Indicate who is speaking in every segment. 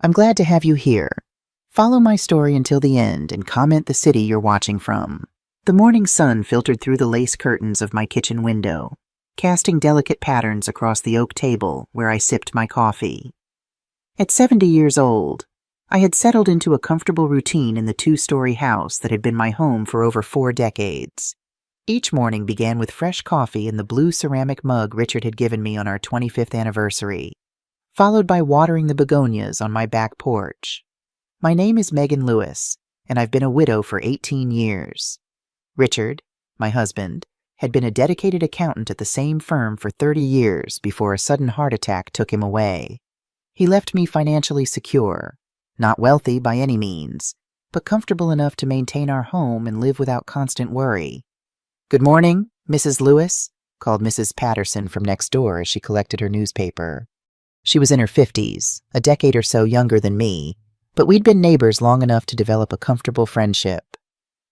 Speaker 1: I'm glad to have you here. Follow my story until the end and comment the city you're watching from. The morning sun filtered through the lace curtains of my kitchen window, casting delicate patterns across the oak table where I sipped my coffee. At 70 years old, I had settled into a comfortable routine in the 2-story house that had been my home for over 4 decades. Each morning began with fresh coffee in the blue ceramic mug Richard had given me on our 25th anniversary, followed by watering the begonias on my back porch. My name is Megan Lewis, and I've been a widow for 18 years. Richard, my husband, had been a dedicated accountant at the same firm for 30 years before a sudden heart attack took him away. He left me financially secure, not wealthy by any means, but comfortable enough to maintain our home and live without constant worry. "Good morning, Mrs. Lewis," called Mrs. Patterson from next door as she collected her newspaper. She was in her 50s, a decade or so younger than me, but we'd been neighbors long enough to develop a comfortable friendship.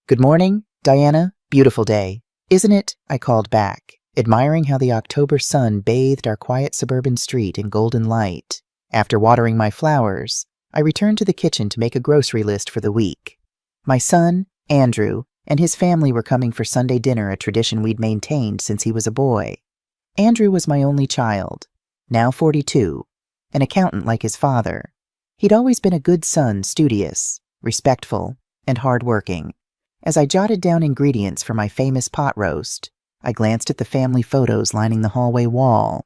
Speaker 1: "Good morning, Diana. Beautiful day, isn't it?" I called back, admiring how the October sun bathed our quiet suburban street in golden light. After watering my flowers, I returned to the kitchen to make a grocery list for the week. My son, Andrew, and his family were coming for Sunday dinner, a tradition we'd maintained since he was a boy. Andrew was my only child, now 42, an accountant like his father. He'd always been a good son, studious, respectful, and hard-working. As I jotted down ingredients for my famous pot roast, I glanced at the family photos lining the hallway wall.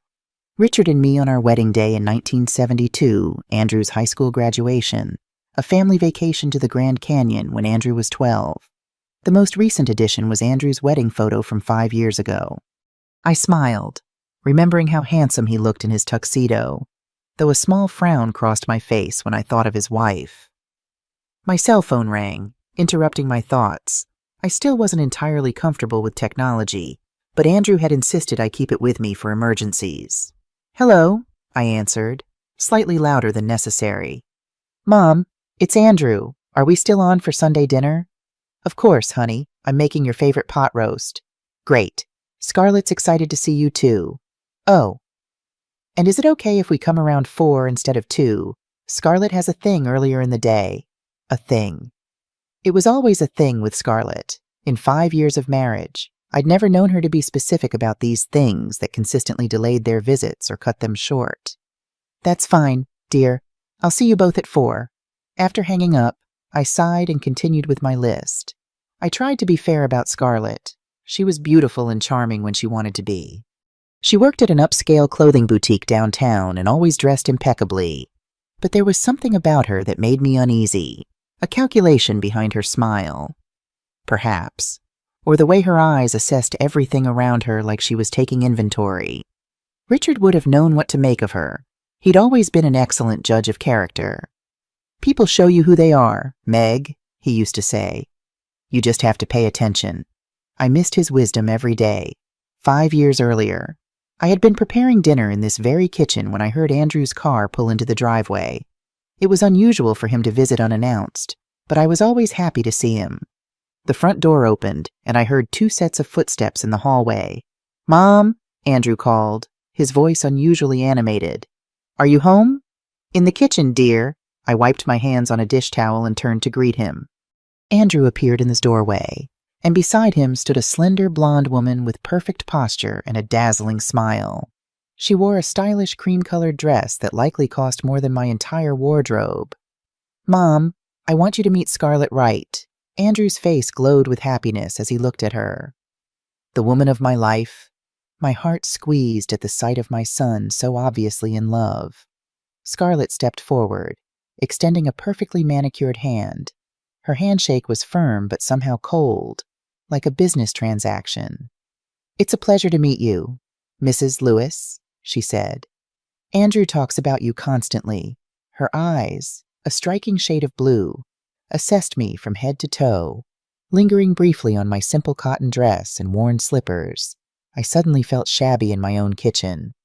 Speaker 1: Richard and me on our wedding day in 1972, Andrew's high school graduation, a family vacation to the Grand Canyon when Andrew was 12. The most recent addition was Andrew's wedding photo from 5 years ago. I smiled, remembering how handsome he looked in his tuxedo, though a small frown crossed my face when I thought of his wife. My cell phone rang, interrupting my thoughts. I still wasn't entirely comfortable with technology, but Andrew had insisted I keep it with me for emergencies. "Hello," I answered, slightly louder than necessary. "Mom, it's Andrew. Are we still on for Sunday dinner?" "Of course, honey. I'm making your favorite pot roast." "Great. Scarlett's excited to see you too." "Oh. And is it okay if we come around 4 instead of 2? Scarlett has a thing earlier in the day." A thing. It was always a thing with Scarlett. In 5 years of marriage, I'd never known her to be specific about these things that consistently delayed their visits or cut them short. "That's fine, dear. I'll see you both at 4. After hanging up, I sighed and continued with my list. I tried to be fair about Scarlett. She was beautiful and charming when she wanted to be. She worked at an upscale clothing boutique downtown and always dressed impeccably. But there was something about her that made me uneasy, a calculation behind her smile. Perhaps. Or the way her eyes assessed everything around her like she was taking inventory. Richard would have known what to make of her. He'd always been an excellent judge of character. "People show you who they are, Meg," he used to say. "You just have to pay attention." I missed his wisdom every day. 5 years earlier, I had been preparing dinner in this very kitchen when I heard Andrew's car pull into the driveway. It was unusual for him to visit unannounced, but I was always happy to see him. The front door opened, and I heard 2 sets of footsteps in the hallway. "Mom," Andrew called, his voice unusually animated. "Are you home?" "In the kitchen, dear." I wiped my hands on a dish towel and turned to greet him. Andrew appeared in his doorway, and beside him stood a slender blonde woman with perfect posture and a dazzling smile. She wore a stylish cream-colored dress that likely cost more than my entire wardrobe. "Mom, I want you to meet Scarlett Wright." Andrew's face glowed with happiness as he looked at her. The woman of my life. My heart squeezed at the sight of my son so obviously in love. Scarlett stepped forward, extending a perfectly manicured hand. Her handshake was firm but somehow cold, like a business transaction. "It's a pleasure to meet you, Mrs. Lewis," she said. "Andrew talks about you constantly." Her eyes, a striking shade of blue, assessed me from head to toe. Lingering briefly on my simple cotton dress and worn slippers, I suddenly felt shabby in my own kitchen.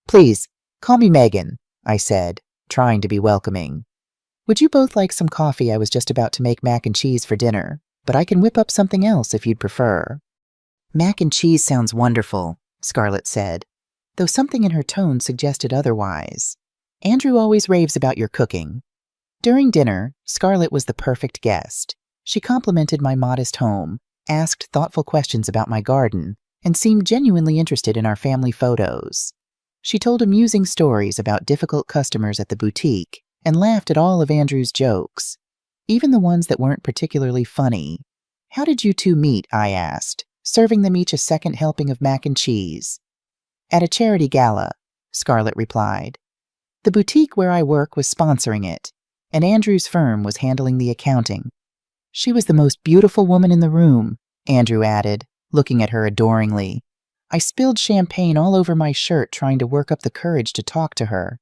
Speaker 1: "Please, call me Megan," I said, trying to be welcoming. "Would you both like some coffee? I was just about to make mac and cheese for dinner, but I can whip up something else if you'd prefer." "Mac and cheese sounds wonderful," Scarlett said, though something in her tone suggested otherwise. "Andrew always raves about your cooking. During dinner, Scarlett was the perfect guest. She complimented my modest home, asked thoughtful questions about my garden, and seemed genuinely interested in our family photos. She told amusing stories about difficult customers at the boutique and laughed at all of Andrew's jokes, even the ones that weren't particularly funny. "How did you two meet?" I asked, serving them each a second helping of mac and cheese. "At a charity gala," Scarlett replied. "The boutique where I work was sponsoring it, and Andrew's firm was handling the accounting." "She was the most beautiful woman in the room," Andrew added, looking at her adoringly. "I spilled champagne all over my shirt trying to work up the courage to talk to her."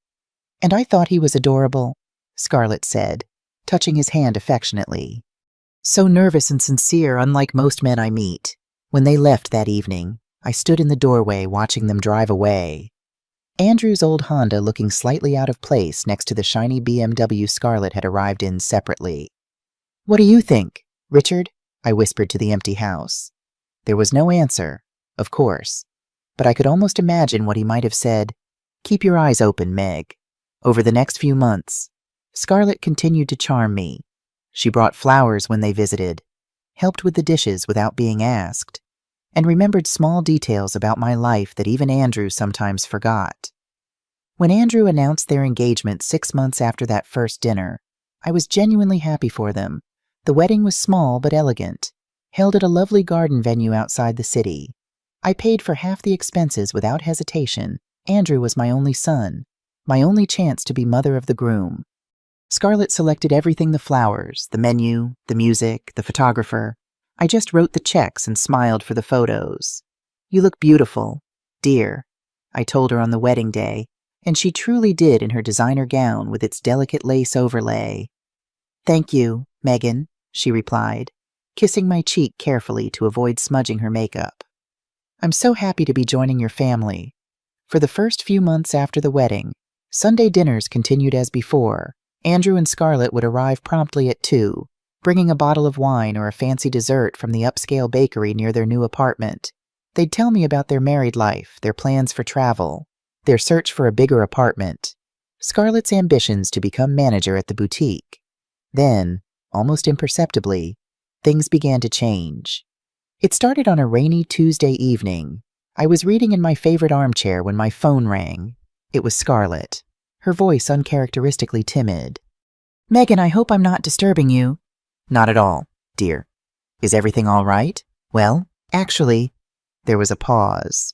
Speaker 1: "And I thought he was adorable," Scarlett said, touching his hand affectionately. "So nervous and sincere, unlike most men I meet." When they left that evening, I stood in the doorway watching them drive away. Andrew's old Honda looking slightly out of place next to the shiny BMW Scarlett had arrived in separately. "What do you think, Richard?" I whispered to the empty house. There was no answer, of course, but I could almost imagine what he might have said. "Keep your eyes open, Meg." Over the next few months, Scarlett continued to charm me. She brought flowers when they visited, helped with the dishes without being asked, and remembered small details about my life that even Andrew sometimes forgot. When Andrew announced their engagement 6 months after that first dinner, I was genuinely happy for them. The wedding was small but elegant, held at a lovely garden venue outside the city. I paid for half the expenses without hesitation. Andrew was my only son, my only chance to be mother of the groom. Scarlett selected everything: the flowers, the menu, the music, the photographer. I just wrote the checks and smiled for the photos. "You look beautiful, dear," I told her on the wedding day, and she truly did in her designer gown with its delicate lace overlay. "Thank you, Megan," she replied, kissing my cheek carefully to avoid smudging her makeup. "I'm so happy to be joining your family." For the first few months after the wedding, Sunday dinners continued as before. Andrew and Scarlett would arrive promptly at 2, bringing a bottle of wine or a fancy dessert from the upscale bakery near their new apartment. They'd tell me about their married life, their plans for travel, their search for a bigger apartment, Scarlett's ambitions to become manager at the boutique. Then, almost imperceptibly, things began to change. It started on a rainy Tuesday evening. I was reading in my favorite armchair when my phone rang. It was Scarlett, her voice uncharacteristically timid. "Megan, I hope I'm not disturbing you." "Not at all, dear. Is everything all right?" "Well, actually," there was a pause.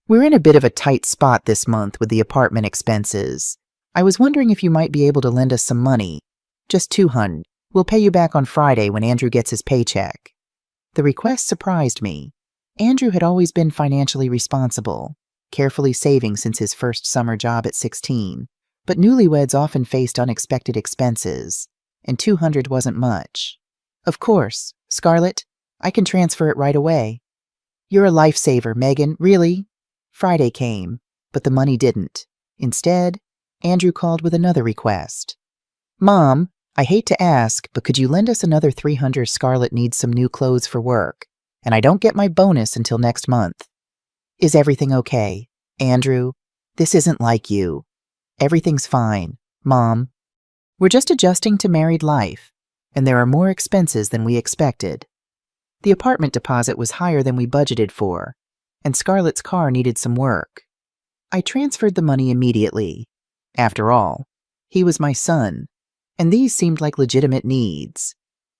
Speaker 1: "We're in a bit of a tight spot this month with the apartment expenses. I was wondering if you might be able to lend us some money. Just $200. We'll pay you back on Friday when Andrew gets his paycheck." The request surprised me. Andrew had always been financially responsible, carefully saving since his first summer job at 16, but newlyweds often faced unexpected expenses, and $200 wasn't much. "Of course, Scarlett, I can transfer it right away." "You're a lifesaver, Megan, really." Friday came, but the money didn't. Instead, Andrew called with another request. "Mom, I hate to ask, but could you lend us another $300? Scarlett needs some new clothes for work, and I don't get my bonus until next month." "Is everything okay? Andrew, this isn't like you." "Everything's fine, Mom. We're just adjusting to married life, and there are more expenses than we expected. The apartment deposit was higher than we budgeted for, and Scarlett's car needed some work." I transferred the money immediately. After all, he was my son, and these seemed like legitimate needs.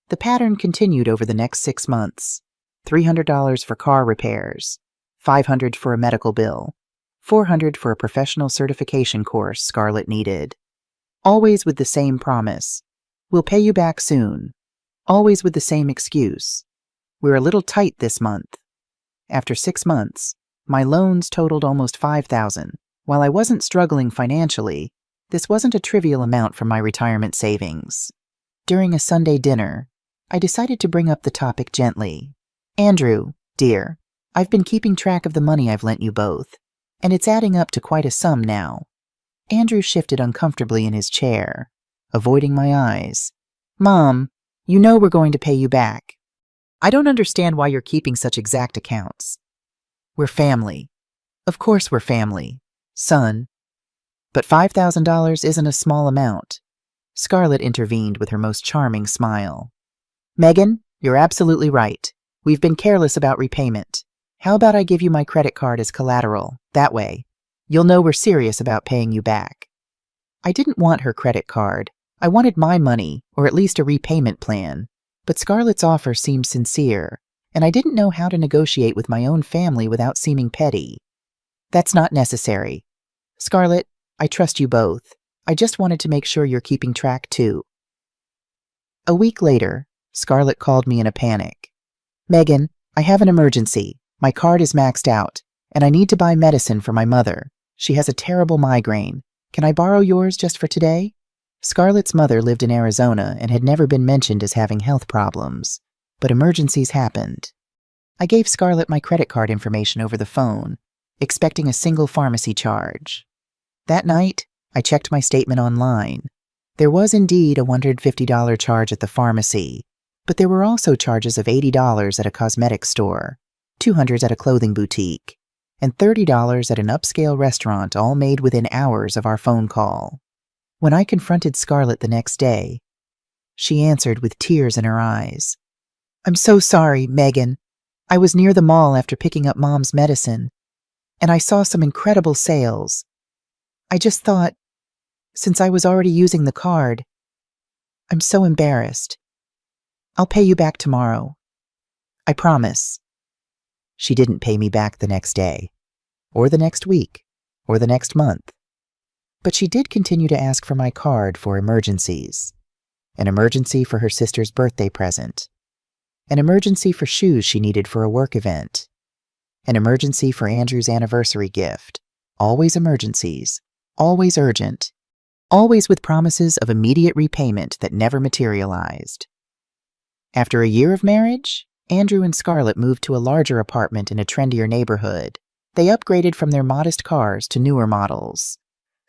Speaker 1: The pattern continued over the next 6 months. $300 for car repairs, $500 for a medical bill, $400 for a professional certification course Scarlett needed. Always with the same promise: "We'll pay you back soon." Always with the same excuse: "We're a little tight this month." After 6 months, my loans totaled almost $5,000. While I wasn't struggling financially, this wasn't a trivial amount from my retirement savings. During a Sunday dinner, I decided to bring up the topic gently. "Andrew, dear, I've been keeping track of the money I've lent you both, and it's adding up to quite a sum now." Andrew shifted uncomfortably in his chair, avoiding my eyes. "Mom, you know we're going to pay you back. I don't understand why you're keeping such exact accounts. We're family. Of course we're family, son. But $5,000 isn't a small amount. Scarlett intervened with her most charming smile. Megan, you're absolutely right. We've been careless about repayment. How about I give you my credit card as collateral? That way, you'll know we're serious about paying you back. I didn't want her credit card. I wanted my money, or at least a repayment plan. But Scarlett's offer seemed sincere, and I didn't know how to negotiate with my own family without seeming petty. That's not necessary. Scarlett, I trust you both. I just wanted to make sure you're keeping track too. A week later, Scarlett called me in a panic. Megan, I have an emergency. My card is maxed out, and I need to buy medicine for my mother. She has a terrible migraine. Can I borrow yours just for today? Scarlett's mother lived in Arizona and had never been mentioned as having health problems, but emergencies happened. I gave Scarlett my credit card information over the phone, expecting a single pharmacy charge. That night, I checked my statement online. There was indeed a $150 charge at the pharmacy, but there were also charges of $80 at a cosmetic store, $200 at a clothing boutique, and $30 at an upscale restaurant, all made within hours of our phone call. When I confronted Scarlett the next day, she answered with tears in her eyes. I'm so sorry, Megan. I was near the mall after picking up Mom's medicine, and I saw some incredible sales. I just thought, since I was already using the card, I'm so embarrassed. I'll pay you back tomorrow. I promise. She didn't pay me back the next day, or the next week, or the next month. But she did continue to ask for my card for emergencies. An emergency for her sister's birthday present. An emergency for shoes she needed for a work event. An emergency for Andrew's anniversary gift. Always emergencies. Always urgent. Always with promises of immediate repayment that never materialized. After a year of marriage, Andrew and Scarlett moved to a larger apartment in a trendier neighborhood. They upgraded from their modest cars to newer models.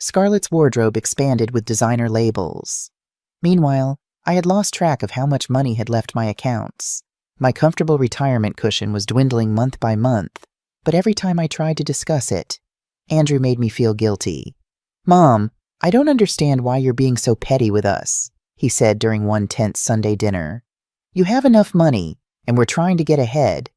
Speaker 1: Scarlett's wardrobe expanded with designer labels. Meanwhile, I had lost track of how much money had left my accounts. My comfortable retirement cushion was dwindling month by month, but every time I tried to discuss it, Andrew made me feel guilty. Mom, I don't understand why you're being so petty with us, he said during one tense Sunday dinner. You have enough money, and we're trying to get ahead.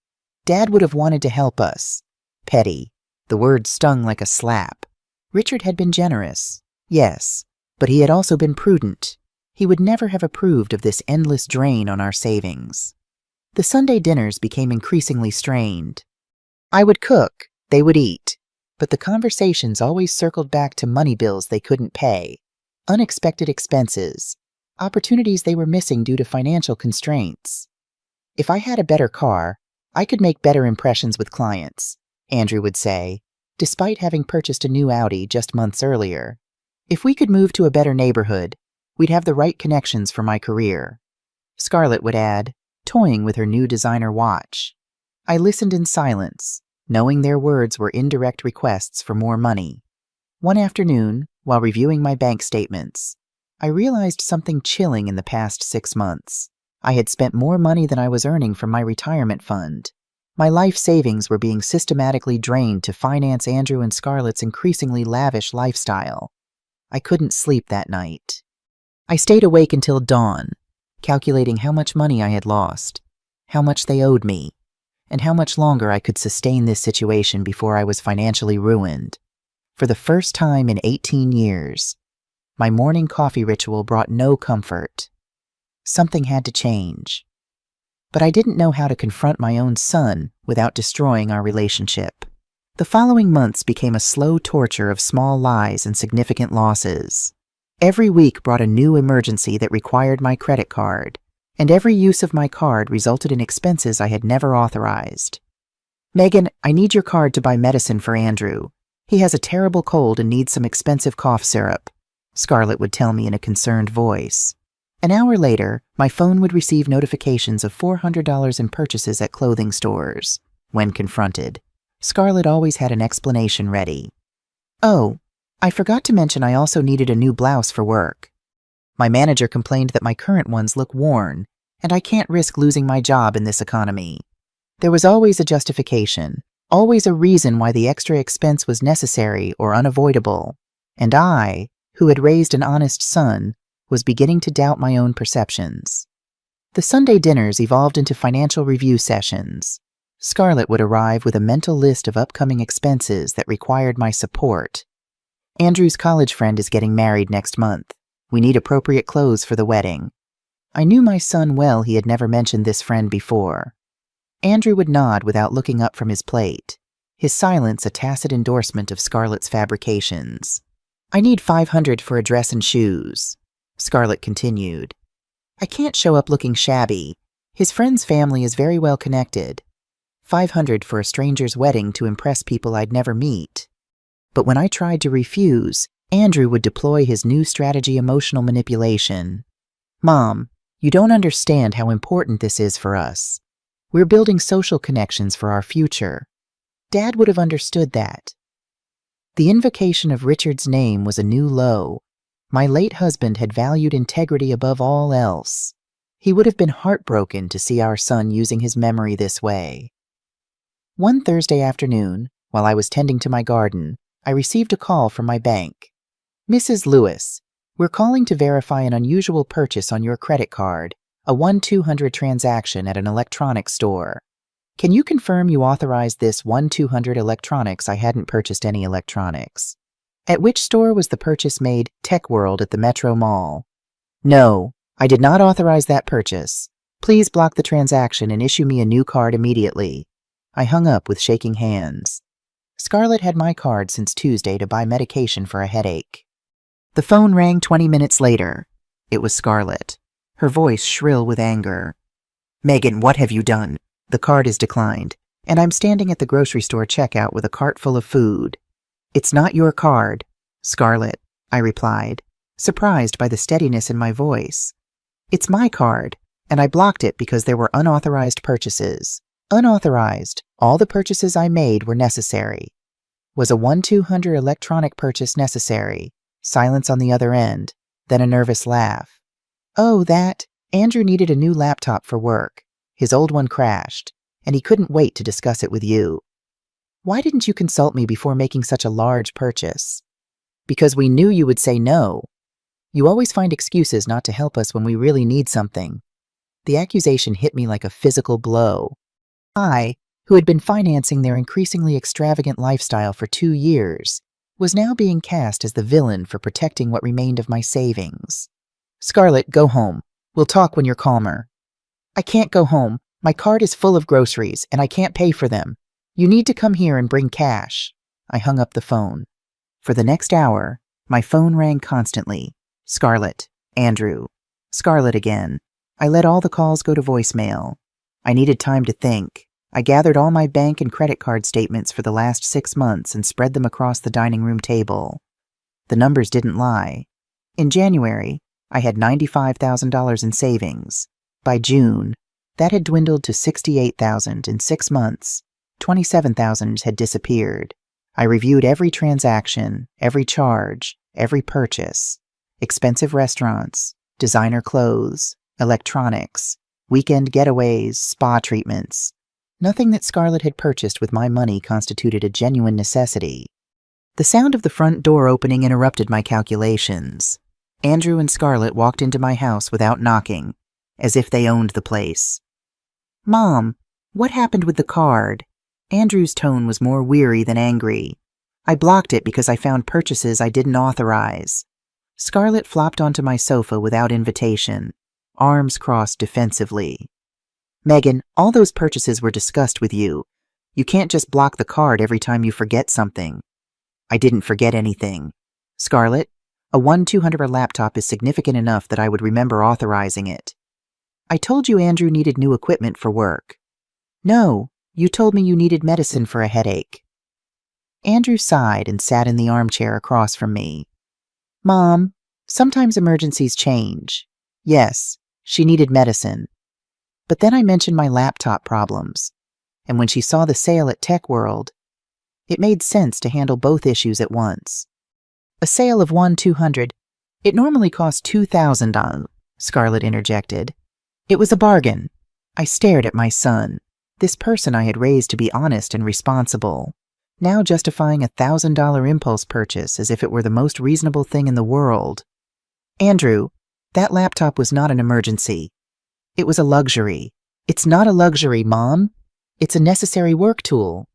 Speaker 1: Dad would have wanted to help us. Petty. The word stung like a slap. Richard had been generous, yes, but he had also been prudent. He would never have approved of this endless drain on our savings. The Sunday dinners became increasingly strained. I would cook, they would eat, but the conversations always circled back to money bills they couldn't pay, unexpected expenses, opportunities they were missing due to financial constraints. If I had a better car, I could make better impressions with clients, Andrew would say, despite having purchased a new Audi just months earlier. If we could move to a better neighborhood, we'd have the right connections for my career. Scarlett would add, toying with her new designer watch. I listened in silence, knowing their words were indirect requests for more money. One afternoon, while reviewing my bank statements, I realized something chilling in the past 6 months. I had spent more money than I was earning from my retirement fund. My life savings were being systematically drained to finance Andrew and Scarlett's increasingly lavish lifestyle. I couldn't sleep that night. I stayed awake until dawn, calculating how much money I had lost, how much they owed me, and how much longer I could sustain this situation before I was financially ruined. For the first time in 18 years, my morning coffee ritual brought no comfort. Something had to change. But I didn't know how to confront my own son without destroying our relationship. The following months became a slow torture of small lies and significant losses. Every week brought a new emergency that required my credit card, and every use of my card resulted in expenses I had never authorized. Megan, I need your card to buy medicine for Andrew. He has a terrible cold and needs some expensive cough syrup, Scarlett would tell me in a concerned voice. An hour later, my phone would receive notifications of $400 in purchases at clothing stores. When confronted, Scarlett always had an explanation ready. Oh, I forgot to mention I also needed a new blouse for work. My manager complained that my current ones look worn, and I can't risk losing my job in this economy. There was always a justification, always a reason why the extra expense was necessary or unavoidable. And I, who had raised an honest son, was beginning to doubt my own perceptions. The Sunday dinners evolved into financial review sessions. Scarlett would arrive with a mental list of upcoming expenses that required my support. Andrew's college friend is getting married next month. We need appropriate clothes for the wedding. I knew my son well. He had never mentioned this friend before. Andrew would nod without looking up from his plate, his silence a tacit endorsement of Scarlett's fabrications. I need $500 for a dress and shoes, Scarlett continued. I can't show up looking shabby. His friend's family is very well connected. $500 for a stranger's wedding to impress people I'd never meet. But when I tried to refuse, Andrew would deploy his new strategy, emotional manipulation. Mom, you don't understand how important this is for us. We're building social connections for our future. Dad would have understood that. The invocation of Richard's name was a new low. My late husband had valued integrity above all else. He would have been heartbroken to see our son using his memory this way. One Thursday afternoon, while I was tending to my garden, I received a call from my bank. Mrs. Lewis, we're calling to verify an unusual purchase on your credit card, a 1-200 transaction at an electronics store. Can you confirm you authorized this 1-200 electronics? I hadn't purchased any electronics. At which store was the purchase made? Tech World at the Metro Mall. No, I did not authorize that purchase. Please block the transaction and issue me a new card immediately. I hung up with shaking hands. Scarlett had my card since Tuesday to buy medication for a headache. The phone rang 20 minutes later. It was Scarlett, her voice shrill with anger. Megan, what have you done? The card is declined, and I'm standing at the grocery store checkout with a cart full of food. It's not your card, Scarlett, I replied, surprised by the steadiness in my voice. It's my card, and I blocked it because there were unauthorized purchases. Unauthorized. All the purchases I made were necessary. Was a 1-200 electronic purchase necessary? Silence on the other end, then a nervous laugh. Oh, that. Andrew needed a new laptop for work. His old one crashed, and he couldn't wait to discuss it with you. Why didn't you consult me before making such a large purchase? Because we knew you would say no. You always find excuses not to help us when we really need something. The accusation hit me like a physical blow. I, who had been financing their increasingly extravagant lifestyle for 2 years, was now being cast as the villain for protecting what remained of my savings. Scarlett, go home. We'll talk when you're calmer. I can't go home. My card is full of groceries, and I can't pay for them. You need to come here and bring cash. I hung up the phone. For the next hour, my phone rang constantly. Scarlett, Andrew, Scarlett again. I let all the calls go to voicemail. I needed time to think. I gathered all my bank and credit card statements for the last 6 months and spread them across the dining room table. The numbers didn't lie. In January, I had $95,000 in savings. By June, that had dwindled to $68,000 in 6 months. $27,000 had disappeared. I reviewed every transaction, every charge, every purchase. Expensive restaurants, designer clothes, electronics, weekend getaways, spa treatments. Nothing that Scarlett had purchased with my money constituted a genuine necessity. The sound of the front door opening interrupted my calculations. Andrew and Scarlett walked into my house without knocking, as if they owned the place. Mom, what happened with the card? Andrew's tone was more weary than angry. I blocked it because I found purchases I didn't authorize. Scarlett flopped onto my sofa without invitation, arms crossed defensively. Megan, all those purchases were discussed with you. You can't just block the card every time you forget something. I didn't forget anything. Scarlett, a 1-200 laptop is significant enough that I would remember authorizing it. I told you Andrew needed new equipment for work. No, you told me you needed medicine for a headache. Andrew sighed and sat in the armchair across from me. Mom, sometimes emergencies change. Yes, she needed medicine. But then I mentioned my laptop problems, and when she saw the sale at Tech World, it made sense to handle both issues at once. A sale of 1-200. It normally costs $2,000, Scarlett interjected. It was a bargain. I stared at my son, this person I had raised to be honest and responsible, now justifying a $1,000 impulse purchase as if it were the most reasonable thing in the world. Andrew, That laptop was not an emergency. It was a luxury. It's not a luxury, Mom. It's a necessary work tool.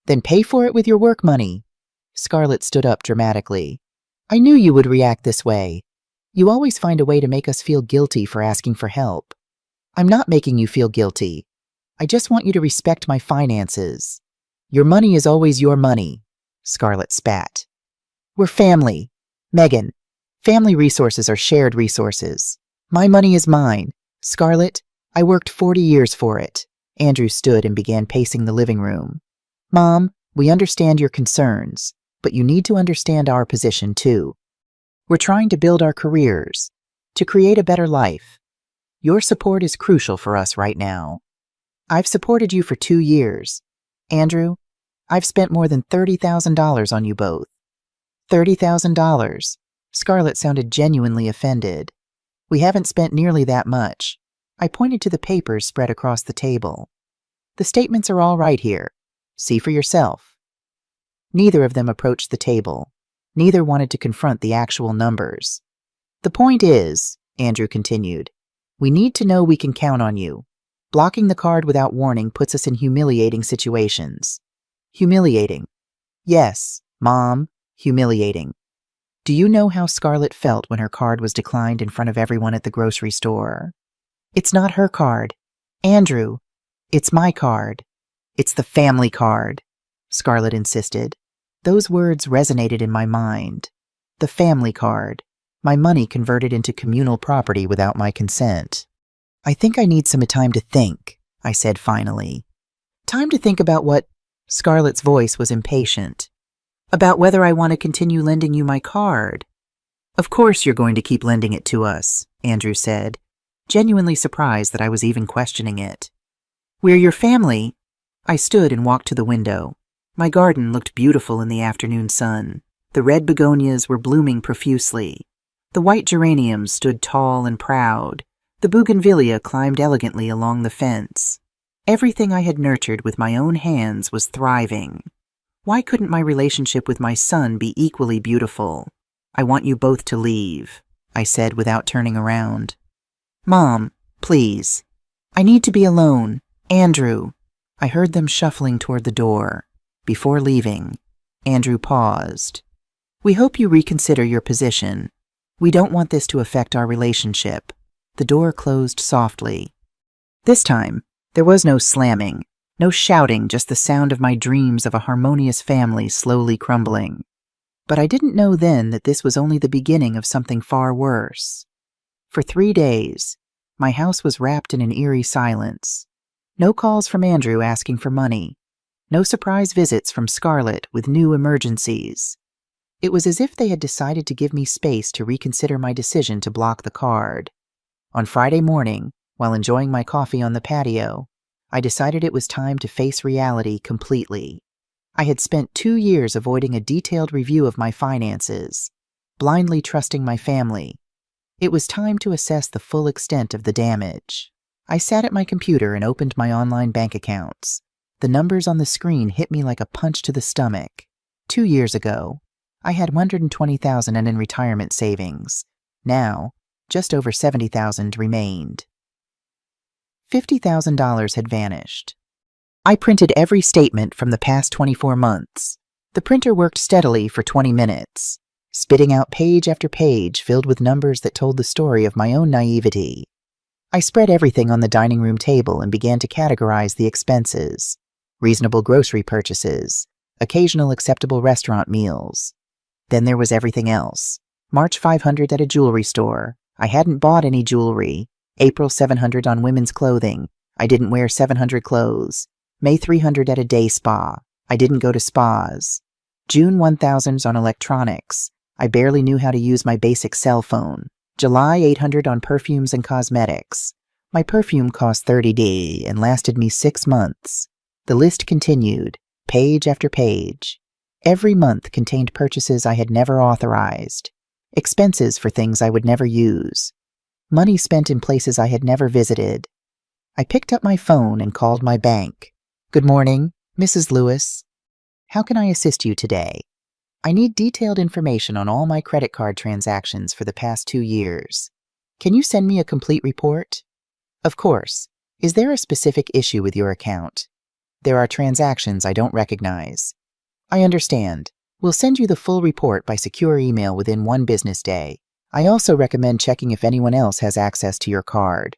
Speaker 1: Then pay for it with your work money. Scarlett stood up dramatically. I knew you would react this way. You always find a way to make us feel guilty for asking for help. I'm not making you feel guilty. I just want you to respect my finances. Your money is always your money, Scarlett spat. We're family. Megan, family resources are shared resources. My money is mine. Scarlett, I worked 40 years for it. Andrew stood and began pacing the living room. Mom, we understand your concerns, but you need to understand our position too. We're trying to build our careers, to create a better life. Your support is crucial for us right now. I've supported you for 2 years. Andrew, I've spent more than $30,000 on you both. $30,000. Scarlett sounded genuinely offended. We haven't spent nearly that much. I pointed to the papers spread across the table. The statements are all right here. See for yourself. Neither of them approached the table. Neither wanted to confront the actual numbers. The point is, Andrew continued, we need to know we can count on you. Blocking the card without warning puts us in humiliating situations. Humiliating. Yes, Mom, humiliating. Do you know how Scarlett felt when her card was declined in front of everyone at the grocery store? It's not her card. Andrew, it's my card. It's the family card, Scarlett insisted. Those words resonated in my mind. The family card. My money converted into communal property without my consent. I think I need some time to think, I said finally. Time to think about what? Scarlett's voice was impatient. About whether I want to continue lending you my card. Of course you're going to keep lending it to us, Andrew said, genuinely surprised that I was even questioning it. We're your family. I stood and walked to the window. My garden looked beautiful in the afternoon sun. The red begonias were blooming profusely. The white geraniums stood tall and proud. The bougainvillea climbed elegantly along the fence. Everything I had nurtured with my own hands was thriving. Why couldn't my relationship with my son be equally beautiful? I want you both to leave, I said without turning around. Mom, please. I need to be alone. Andrew. I heard them shuffling toward the door. Before leaving, Andrew paused. We hope you reconsider your position. We don't want this to affect our relationship. The door closed softly. This time, there was no slamming, no shouting, just the sound of my dreams of a harmonious family slowly crumbling. But I didn't know then that this was only the beginning of something far worse. For 3 days, my house was wrapped in an eerie silence. No calls from Andrew asking for money. No surprise visits from Scarlett with new emergencies. It was as if they had decided to give me space to reconsider my decision to block the card. On Friday morning, while enjoying my coffee on the patio, I decided it was time to face reality completely. I had spent 2 years avoiding a detailed review of my finances, blindly trusting my family. It was time to assess the full extent of the damage. I sat at my computer and opened my online bank accounts. The numbers on the screen hit me like a punch to the stomach. 2 years ago, I had $120,000 in retirement savings. Now, just over $70,000 remained. $50,000 had vanished. I printed every statement from the past 24 months. The printer worked steadily for 20 minutes, spitting out page after page filled with numbers that told the story of my own naivety. I spread everything on the dining room table and began to categorize the expenses. Reasonable grocery purchases, occasional acceptable restaurant meals. Then there was everything else. March $500 at a jewelry store. I hadn't bought any jewelry. April $700 on women's clothing. I didn't wear $700 clothes. May $300 at a day spa. I didn't go to spas. June $1,000 on electronics. I barely knew how to use my basic cell phone. July $800 on perfumes and cosmetics. My perfume cost $30 and lasted me 6 months. The list continued, page after page. Every month contained purchases I had never authorized, expenses for things I would never use, money spent in places I had never visited. I picked up my phone and called my bank. Good morning, Mrs. Lewis. How can I assist you today? I need detailed information on all my credit card transactions for the past 2 years. Can you send me a complete report? Of course. Is there a specific issue with your account? There are transactions I don't recognize. I understand. We'll send you the full report by secure email within 1 business day. I also recommend checking if anyone else has access to your card.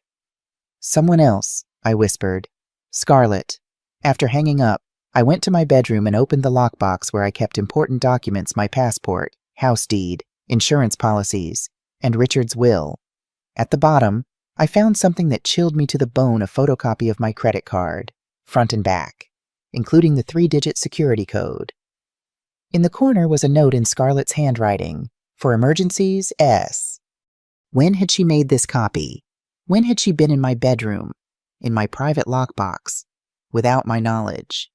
Speaker 1: Someone else, I whispered. Scarlett. After hanging up, I went to my bedroom and opened the lockbox where I kept important documents: my passport, house deed, insurance policies, and Richard's will. At the bottom, I found something that chilled me to the bone: a photocopy of my credit card, front and back, including the 3-digit security code. In the corner was a note in Scarlett's handwriting: for emergencies, S. When had she made this copy? When had she been in my bedroom, in my private lockbox, without my knowledge?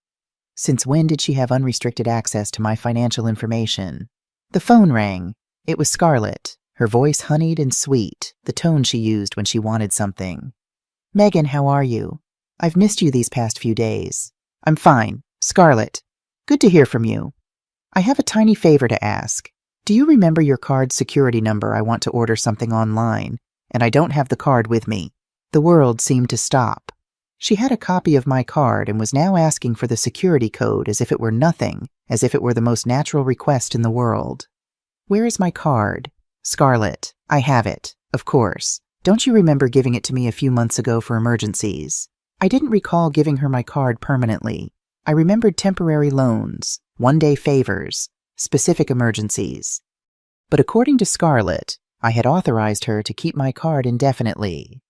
Speaker 1: Since when did she have unrestricted access to my financial information? The phone rang. It was Scarlett, her voice honeyed and sweet, the tone she used when she wanted something. Megan, how are you? I've missed you these past few days. I'm fine. Scarlett, good to hear from you. I have a tiny favor to ask. Do you remember your card's security number? I want to order something online, and I don't have the card with me. The world seemed to stop. She had a copy of my card and was now asking for the security code as if it were nothing, as if it were the most natural request in the world. Where is my card? Scarlett, I have it, of course. Don't you remember giving it to me a few months ago for emergencies? I didn't recall giving her my card permanently. I remembered temporary loans, one-day favors, specific emergencies. But according to Scarlett, I had authorized her to keep my card indefinitely.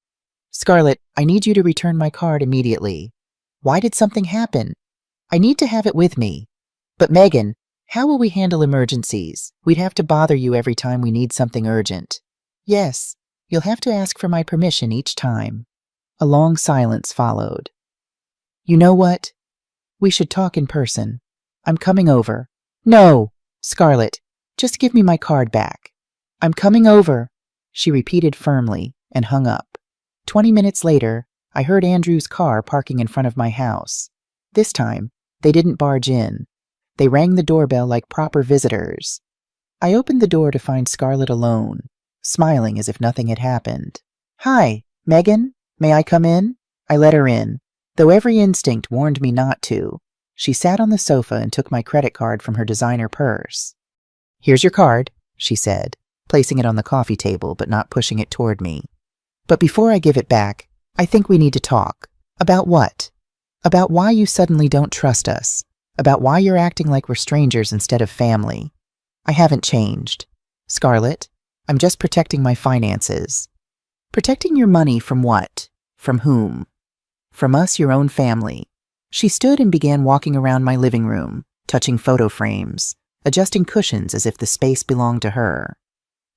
Speaker 1: Scarlett, I need you to return my card immediately. Why did something happen? I need to have it with me. But Megan, how will we handle emergencies? We'd have to bother you every time we need something urgent. Yes, you'll have to ask for my permission each time. A long silence followed. You know what? We should talk in person. I'm coming over. No, Scarlett, just give me my card back. I'm coming over, she repeated firmly and hung up. 20 minutes later, I heard Andrew's car parking in front of my house. This time, they didn't barge in. They rang the doorbell like proper visitors. I opened the door to find Scarlett alone, smiling as if nothing had happened. Hi, Megan, may I come in? I let her in, though every instinct warned me not to. She sat on the sofa and took my credit card from her designer purse. Here's your card, she said, placing it on the coffee table but not pushing it toward me. But before I give it back, I think we need to talk. About what? About why you suddenly don't trust us. About why you're acting like we're strangers instead of family. I haven't changed. Scarlett, I'm just protecting my finances. Protecting your money from what? From whom? From us, your own family. She stood and began walking around my living room, touching photo frames, adjusting cushions as if the space belonged to her.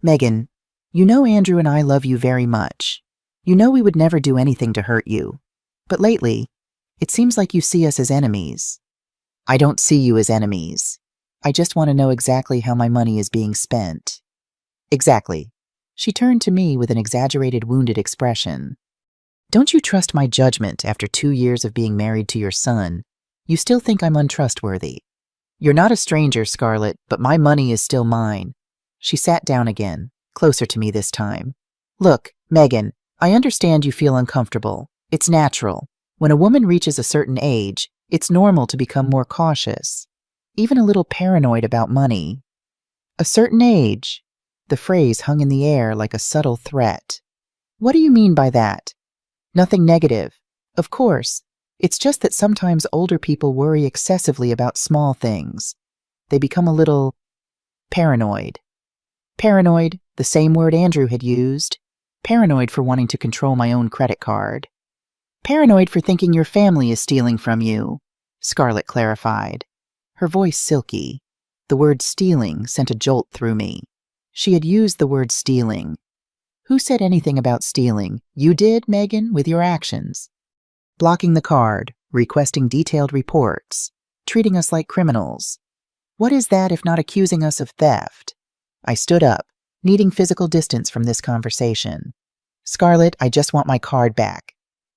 Speaker 1: Megan, you know Andrew and I love you very much. You know we would never do anything to hurt you. But lately, it seems like you see us as enemies. I don't see you as enemies. I just want to know exactly how my money is being spent. Exactly. She turned to me with an exaggerated, wounded expression. Don't you trust my judgment after 2 years of being married to your son? You still think I'm untrustworthy. You're not a stranger, Scarlett, but my money is still mine. She sat down again, closer to me this time. Look, Megan, I understand you feel uncomfortable. It's natural. When a woman reaches a certain age, it's normal to become more cautious, even a little paranoid about money. A certain age? The phrase hung in the air like a subtle threat. What do you mean by that? Nothing negative. Of course, it's just that sometimes older people worry excessively about small things. They become a little paranoid. Paranoid, the same word Andrew had used. Paranoid for wanting to control my own credit card. Paranoid for thinking your family is stealing from you, Scarlett clarified. Her voice silky. The word stealing sent a jolt through me. She had used the word stealing. Who said anything about stealing? You did, Megan, with your actions. Blocking the card, requesting detailed reports, treating us like criminals. What is that if not accusing us of theft? I stood up, needing physical distance from this conversation. Scarlett, I just want my card back.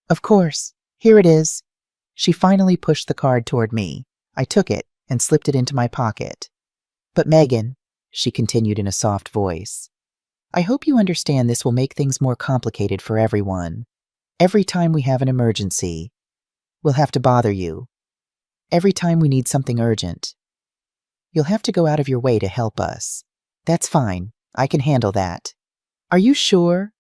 Speaker 1: Of course. Here it is. She finally pushed the card toward me. I took it and slipped it into my pocket. But Megan, she continued in a soft voice, I hope you understand this will make things more complicated for everyone. Every time we have an emergency, we'll have to bother you. Every time we need something urgent, you'll have to go out of your way to help us. That's fine. I can handle that. Are you sure?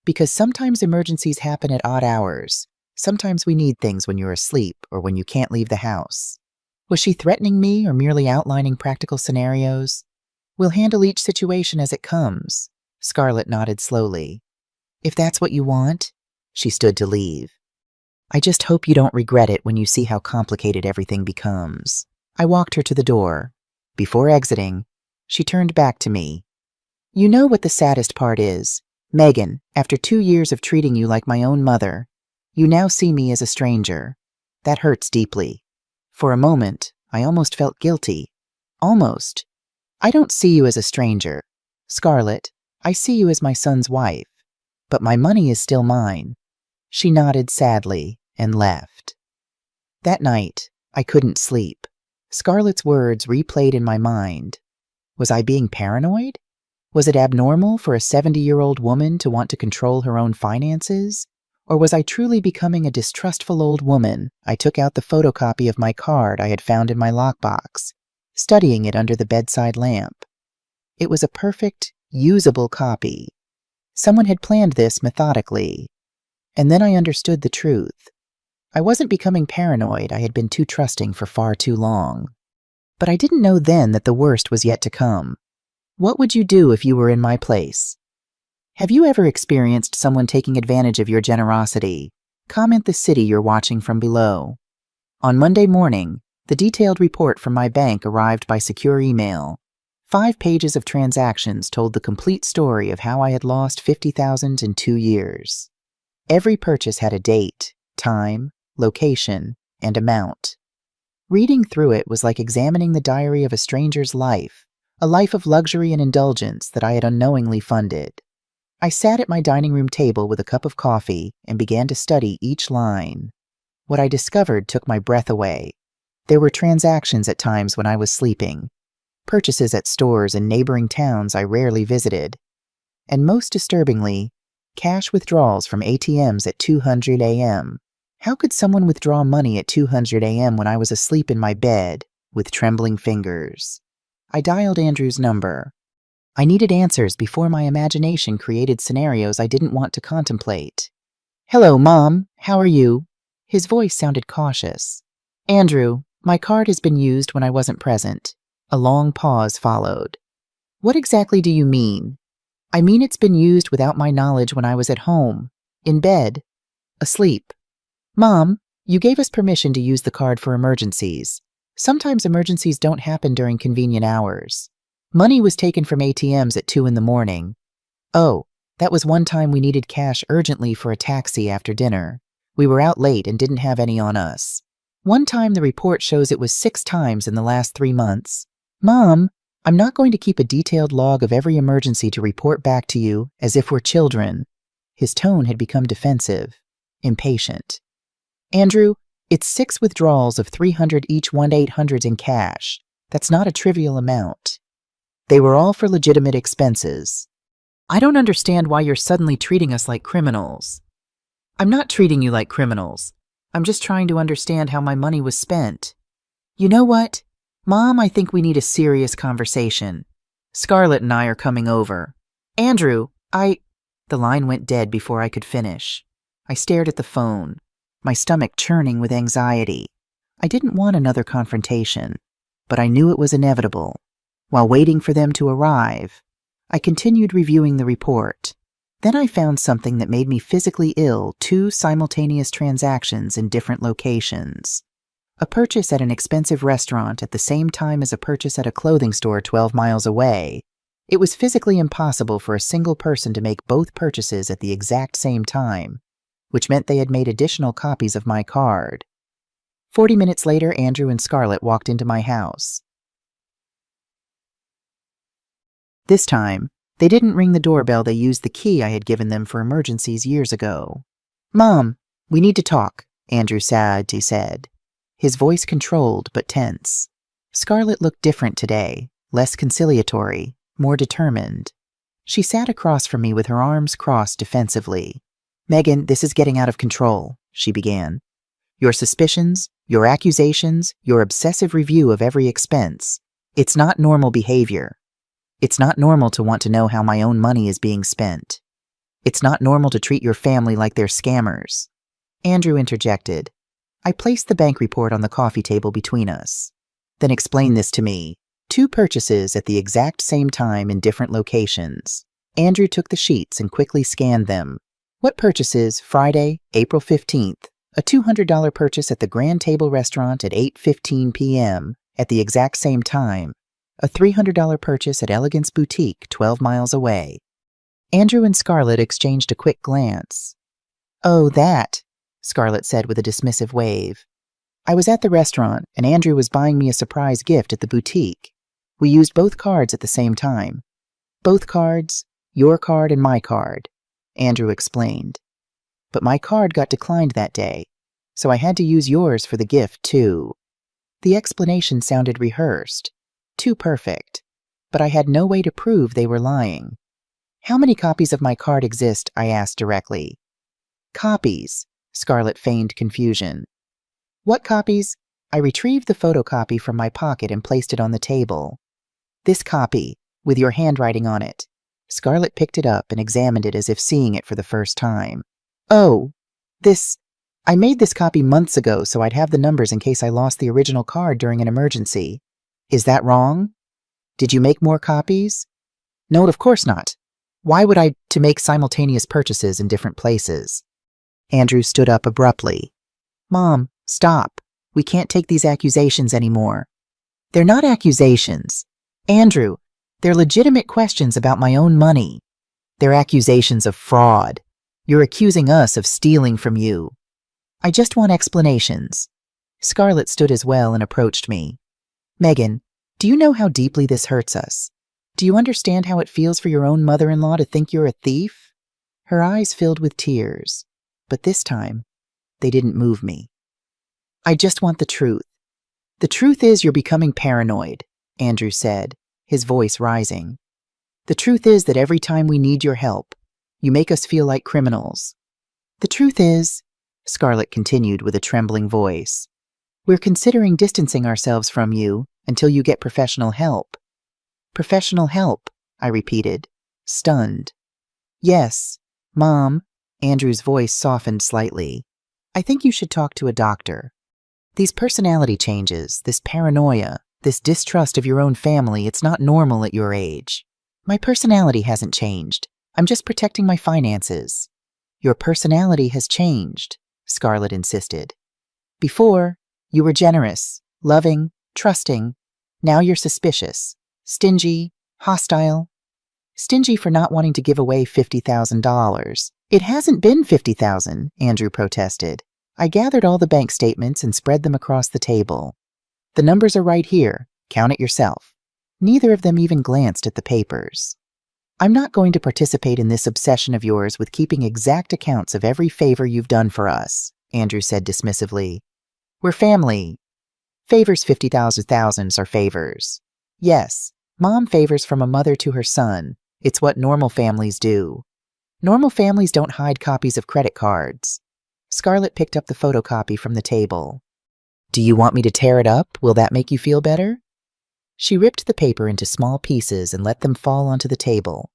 Speaker 1: Because sometimes emergencies happen at odd hours. Sometimes we need things when you're asleep or when you can't leave the house. Was she threatening me or merely outlining practical scenarios? We'll handle each situation as it comes. Scarlett nodded slowly. If that's what you want. She stood to leave. I just hope you don't regret it when you see how complicated everything becomes. I walked her to the door. Before exiting, she turned back to me. You know what the saddest part is? Megan, after 2 years of treating you like my own mother, you now see me as a stranger. That hurts deeply. For a moment, I almost felt guilty. Almost. I don't see you as a stranger. Scarlett, I see you as my son's wife. But my money is still mine. She nodded sadly and left. That night, I couldn't sleep. Scarlett's words replayed in my mind. Was I being paranoid? Was it abnormal for a 70-year-old woman to want to control her own finances? Or was I truly becoming a distrustful old woman? I took out the photocopy of my card I had found in my lockbox, studying it under the bedside lamp. It was a perfect, usable copy. Someone had planned this methodically. And then I understood the truth. I wasn't becoming paranoid. I had been too trusting for far too long. But I didn't know then that the worst was yet to come. What would you do if you were in my place? Have you ever experienced someone taking advantage of your generosity? Comment the city you're watching from below. On Monday morning, the detailed report from my bank arrived by secure email. 5 pages of transactions told the complete story of how I had lost $50,000 in 2 years. Every purchase had a date, time, location, and amount. Reading through it was like examining the diary of a stranger's life, a life of luxury and indulgence that I had unknowingly funded. I sat at my dining room table with a cup of coffee and began to study each line. What I discovered took my breath away. There were transactions at times when I was sleeping, purchases at stores in neighboring towns I rarely visited, and most disturbingly, cash withdrawals from ATMs at 200 a.m. How could someone withdraw money at 200 a.m. when I was asleep in my bed, with trembling fingers? I dialed Andrew's number. I needed answers before my imagination created scenarios I didn't want to contemplate. Hello, Mom. How are you? His voice sounded cautious. Andrew, my card has been used when I wasn't present. A long pause followed. What exactly do you mean? I mean it's been used without my knowledge when I was at home, in bed, asleep. Mom, you gave us permission to use the card for emergencies. Sometimes emergencies don't happen during convenient hours. Money was taken from ATMs at 2 in the morning. Oh, that was one time we needed cash urgently for a taxi after dinner. We were out late and didn't have any on us. One time the report shows it was 6 times in the last 3 months. Mom, I'm not going to keep a detailed log of every emergency to report back to you as if we're children. His tone had become defensive, impatient. Andrew, it's 6 withdrawals of $300 each 1-800s in cash. That's not a trivial amount. They were all for legitimate expenses. I don't understand why you're suddenly treating us like criminals. I'm not treating you like criminals. I'm just trying to understand how my money was spent. You know what? Mom, I think we need a serious conversation. Scarlett and I are coming over. Andrew, The line went dead before I could finish. I stared at the phone, my stomach churning with anxiety. I didn't want another confrontation, but I knew it was inevitable. While waiting for them to arrive, I continued reviewing the report. Then I found something that made me physically ill: 2 simultaneous transactions in different locations. A purchase at an expensive restaurant at the same time as a purchase at a clothing store 12 miles away. It was physically impossible for a single person to make both purchases at the exact same time, which meant they had made additional copies of my card. 40 minutes later, Andrew and Scarlett walked into my house. This time, they didn't ring the doorbell. They used the key I had given them for emergencies years ago. Mom, we need to talk, Andrew sadly said, his voice controlled but tense. Scarlett looked different today, less conciliatory, more determined. She sat across from me with her arms crossed defensively. "Megan, this is getting out of control," she began. "Your suspicions, your accusations, your obsessive review of every expense. It's not normal behavior. It's not normal to want to know how my own money is being spent. It's not normal to treat your family like they're scammers." Andrew interjected. "I placed the bank report on the coffee table between us. Then explain this to me. 2 purchases at the exact same time in different locations." Andrew took the sheets and quickly scanned them. "What purchases? Friday, April 15th. A $200 purchase at the Grand Table Restaurant at 8:15 p.m. at the exact same time. A $300 purchase at Elegance Boutique 12 miles away." Andrew and Scarlett exchanged a quick glance. "Oh, that," Scarlett said with a dismissive wave. "I was at the restaurant, and Andrew was buying me a surprise gift at the boutique. We used both cards at the same time." "Both cards? Your card and my card," Andrew explained. "But my card got declined that day, so I had to use yours for the gift, too." The explanation sounded rehearsed, too perfect, but I had no way to prove they were lying. "How many copies of my card exist?" I asked directly. "Copies," Scarlett feigned confusion. "What copies?" I retrieved the photocopy from my pocket and placed it on the table. "This copy, with your handwriting on it." Scarlett picked it up and examined it as if seeing it for the first time. "Oh, I made this copy months ago so I'd have the numbers in case I lost the original card during an emergency. Is that wrong? Did you make more copies?" "No, of course not. Why would I to make simultaneous purchases in different places?" Andrew stood up abruptly. "Mom, stop. We can't take these accusations anymore." "They're not accusations. Andrew, they're legitimate questions about my own money. They're accusations of fraud. You're accusing us of stealing from you. I just want explanations." Scarlett stood as well and approached me. "Megan, do you know how deeply this hurts us? Do you understand how it feels for your own mother-in-law to think you're a thief?" Her eyes filled with tears, but this time, they didn't move me. "I just want the truth. The truth is you're becoming paranoid," Andrew said, his voice rising. "The truth is that every time we need your help, you make us feel like criminals. The truth is," Scarlett continued with a trembling voice, "we're considering distancing ourselves from you until you get professional help." "Professional help," I repeated, stunned. "Yes, Mom," Andrew's voice softened slightly. "I think you should talk to a doctor. These personality changes, this paranoia, this distrust of your own family, it's not normal at your age. My personality hasn't changed. I'm just protecting my finances." "Your personality has changed," Scarlett insisted. "Before, you were generous, loving, trusting. Now you're suspicious, stingy, hostile. Stingy for not wanting to give away $50,000. "It hasn't been $50,000, Andrew protested. "I gathered all the bank statements and spread them across the table. The numbers are right here. Count it yourself." Neither of them even glanced at the papers. "I'm not going to participate in this obsession of yours with keeping exact accounts of every favor you've done for us," Andrew said dismissively. "We're family. Favors 50,000 are favors. Yes, Mom favors from a mother to her son. It's what normal families do. Normal families don't hide copies of credit cards." Scarlett picked up the photocopy from the table. "Do you want me to tear it up? Will that make you feel better?" She ripped the paper into small pieces and let them fall onto the table.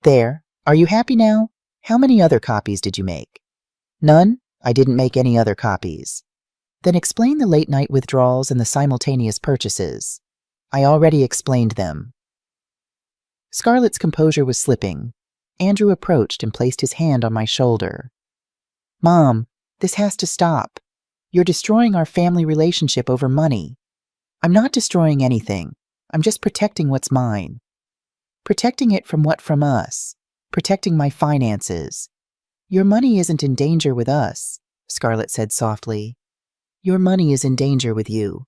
Speaker 1: "There. Are you happy now? How many other copies did you make?" "None. I didn't make any other copies." "Then explain the late-night withdrawals and the simultaneous purchases." "I already explained them." Scarlett's composure was slipping. Andrew approached and placed his hand on my shoulder. "Mom, this has to stop. You're destroying our family relationship over money." "I'm not destroying anything. I'm just protecting what's mine." "Protecting it from what from us? Protecting my finances." "Your money isn't in danger with us," Scarlett said softly. "Your money is in danger with you."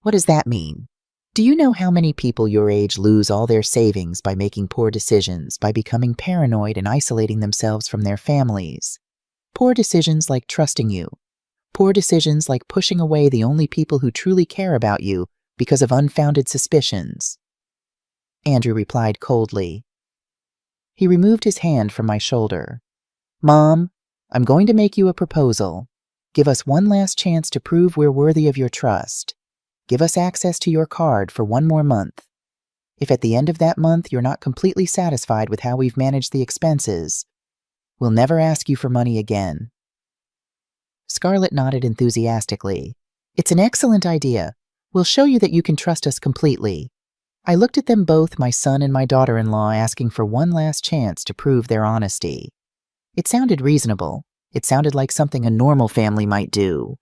Speaker 1: "What does that mean?" "Do you know how many people your age lose all their savings by making poor decisions, by becoming paranoid and isolating themselves from their families? Poor decisions like trusting you. Poor decisions like pushing away the only people who truly care about you because of unfounded suspicions." Andrew replied coldly. He removed his hand from my shoulder. Mom, I'm going to make you a proposal. Give us one last chance to prove we're worthy of your trust. Give us access to your card for one more month. If at the end of that month you're not completely satisfied with how we've managed the expenses, we'll never ask you for money again. Scarlett nodded enthusiastically. It's an excellent idea. We'll show you that you can trust us completely. I looked at them both, my son and my daughter-in-law, asking for one last chance to prove their honesty. It sounded reasonable. It sounded like something a normal family might do.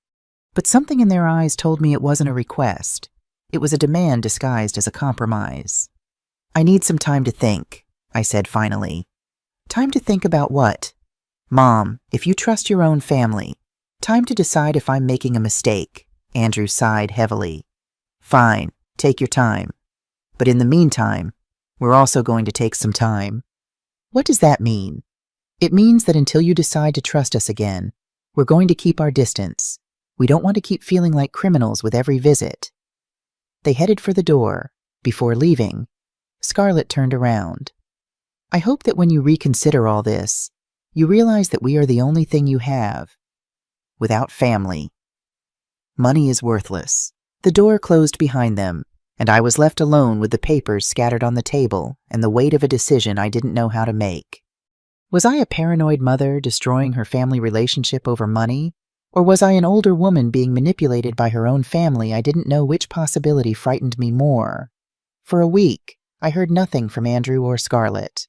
Speaker 1: But something in their eyes told me it wasn't a request. It was a demand disguised as a compromise. I need some time to think, I said finally. Time to think about what? Mom, if you trust your own family. Time to decide if I'm making a mistake. Andrew sighed heavily. Fine, take your time. But in the meantime, we're also going to take some time. What does that mean? It means that until you decide to trust us again, we're going to keep our distance. We don't want to keep feeling like criminals with every visit. They headed for the door. Before leaving, Scarlett turned around. I hope that when you reconsider all this, you realize that we are the only thing you have. Without family. Money is worthless. The door closed behind them, and I was left alone with the papers scattered on the table and the weight of a decision I didn't know how to make. Was I a paranoid mother destroying her family relationship over money? Or was I an older woman being manipulated by her own family? I didn't know which possibility frightened me more. For a week, I heard nothing from Andrew or Scarlett.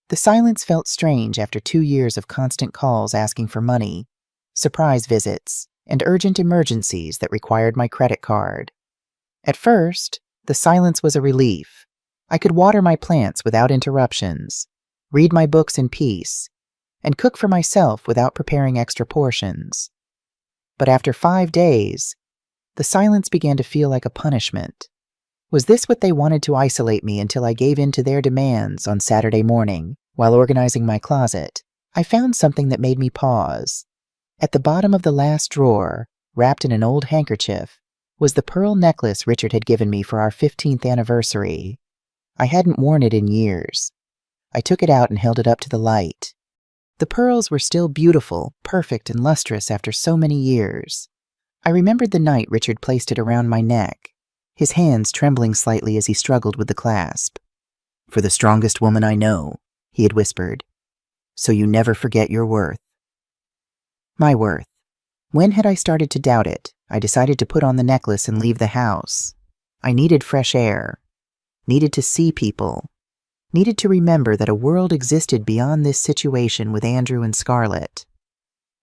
Speaker 1: The silence felt strange after 2 years of constant calls asking for money, surprise visits, and urgent emergencies that required my credit card. At first, the silence was a relief. I could water my plants without interruptions, read my books in peace, and cook for myself without preparing extra portions. But after 5 days, the silence began to feel like a punishment. Was this what they wanted, to isolate me until I gave in to their demands? On Saturday morning, while organizing my closet, I found something that made me pause. At the bottom of the last drawer, wrapped in an old handkerchief, was the pearl necklace Richard had given me for our 15th anniversary. I hadn't worn it in years. I took it out and held it up to the light. The pearls were still beautiful, perfect, and lustrous after so many years. I remembered the night Richard placed it around my neck, his hands trembling slightly as he struggled with the clasp. "For the strongest woman I know," he had whispered, "so you never forget your worth." My worth. When had I started to doubt it? I decided to put on the necklace and leave the house. I needed fresh air, needed to see people, needed to remember that a world existed beyond this situation with Andrew and Scarlett.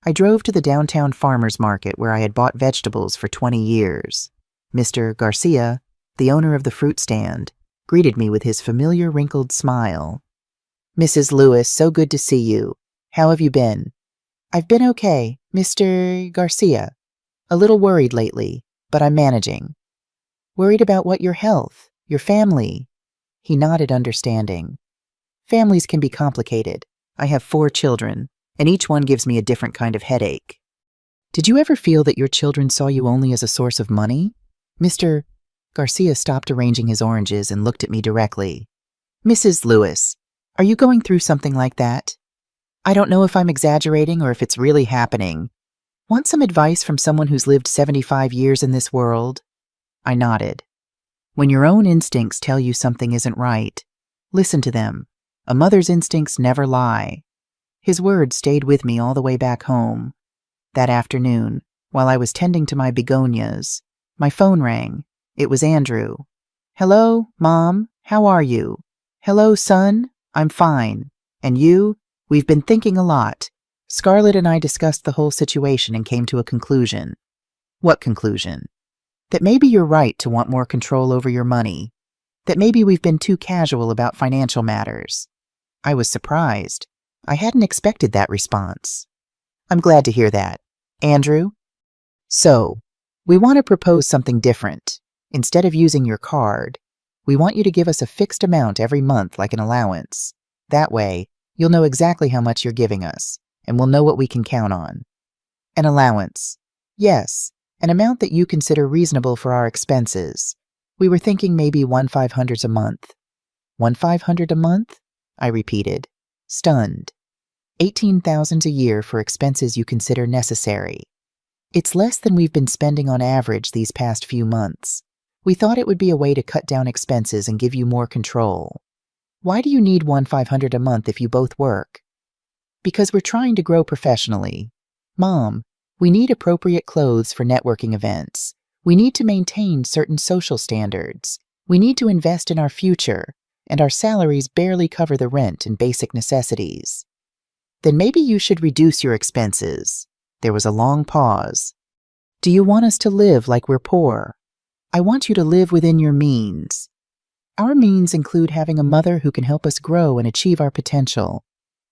Speaker 1: I drove to the downtown farmer's market where I had bought vegetables for 20 years. Mr. Garcia, the owner of the fruit stand, greeted me with his familiar wrinkled smile. "Mrs. Lewis, so good to see you. How have you been?" "I've been okay, Mr. Garcia. A little worried lately, but I'm managing." "Worried about what? Your health? Your family?" He nodded, understanding. "Families can be complicated. I have 4 children, and each one gives me a different kind of headache." "Did you ever feel that your children saw you only as a source of money?" Mr. Garcia stopped arranging his oranges and looked at me directly. "Mrs. Lewis, are you going through something like that? I don't know if I'm exaggerating or if it's really happening. Want some advice from someone who's lived 75 years in this world?" I nodded. When your own instincts tell you something isn't right, listen to them. A mother's instincts never lie. His words stayed with me all the way back home. That afternoon, while I was tending to my begonias, my phone rang. It was Andrew. "Hello, Mom, how are you?" "Hello, son, I'm fine. And you? We've been thinking a lot. Scarlett and I discussed the whole situation and came to a conclusion." "What conclusion?" "That maybe you're right to want more control over your money. That maybe we've been too casual about financial matters." I was surprised. I hadn't expected that response. "I'm glad to hear that. Andrew? So, we want to propose something different. Instead of using your card, we want you to give us a fixed amount every month like an allowance. That way, you'll know exactly how much you're giving us, and we'll know what we can count on." "An allowance." "Yes, an amount that you consider reasonable for our expenses. We were thinking maybe $1,500 a month." $1,500 a month?" I repeated. stunned. 18,000 a year for expenses you consider necessary. It's less than we've been spending on average these past few months. We thought it would be a way to cut down expenses and give you more control. Why do you need $1,500 a month if you both work? Because we're trying to grow professionally. Mom, we need appropriate clothes for networking events. We need to maintain certain social standards. We need to invest in our future, and our salaries barely cover the rent and basic necessities. Then maybe you should reduce your expenses. There was a long pause. Do you want us to live like we're poor? I want you to live within your means. Our means include having a mother who can help us grow and achieve our potential.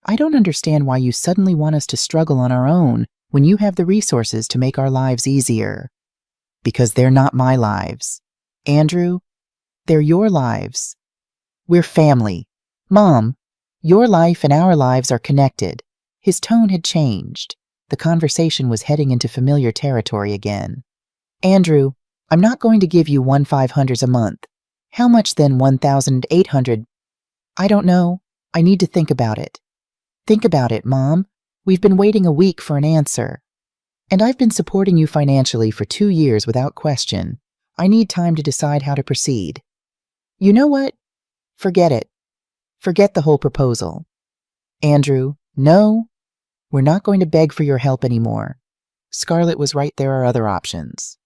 Speaker 1: I don't understand why you suddenly want us to struggle on our own when you have the resources to make our lives easier. Because they're not my lives. Andrew, they're your lives. We're family. Mom, your life and our lives are connected. His tone had changed. The conversation was heading into familiar territory again. Andrew, I'm not going to give you $1,500 a month. How much then $1,800? I don't know. I need to think about it. Think about it, Mom. We've been waiting a week for an answer. And I've been supporting you financially for 2 years without question. I need time to decide how to proceed. You know what? Forget it. Forget the whole proposal. Andrew, no. We're not going to beg for your help anymore. Scarlett was right, there are other options.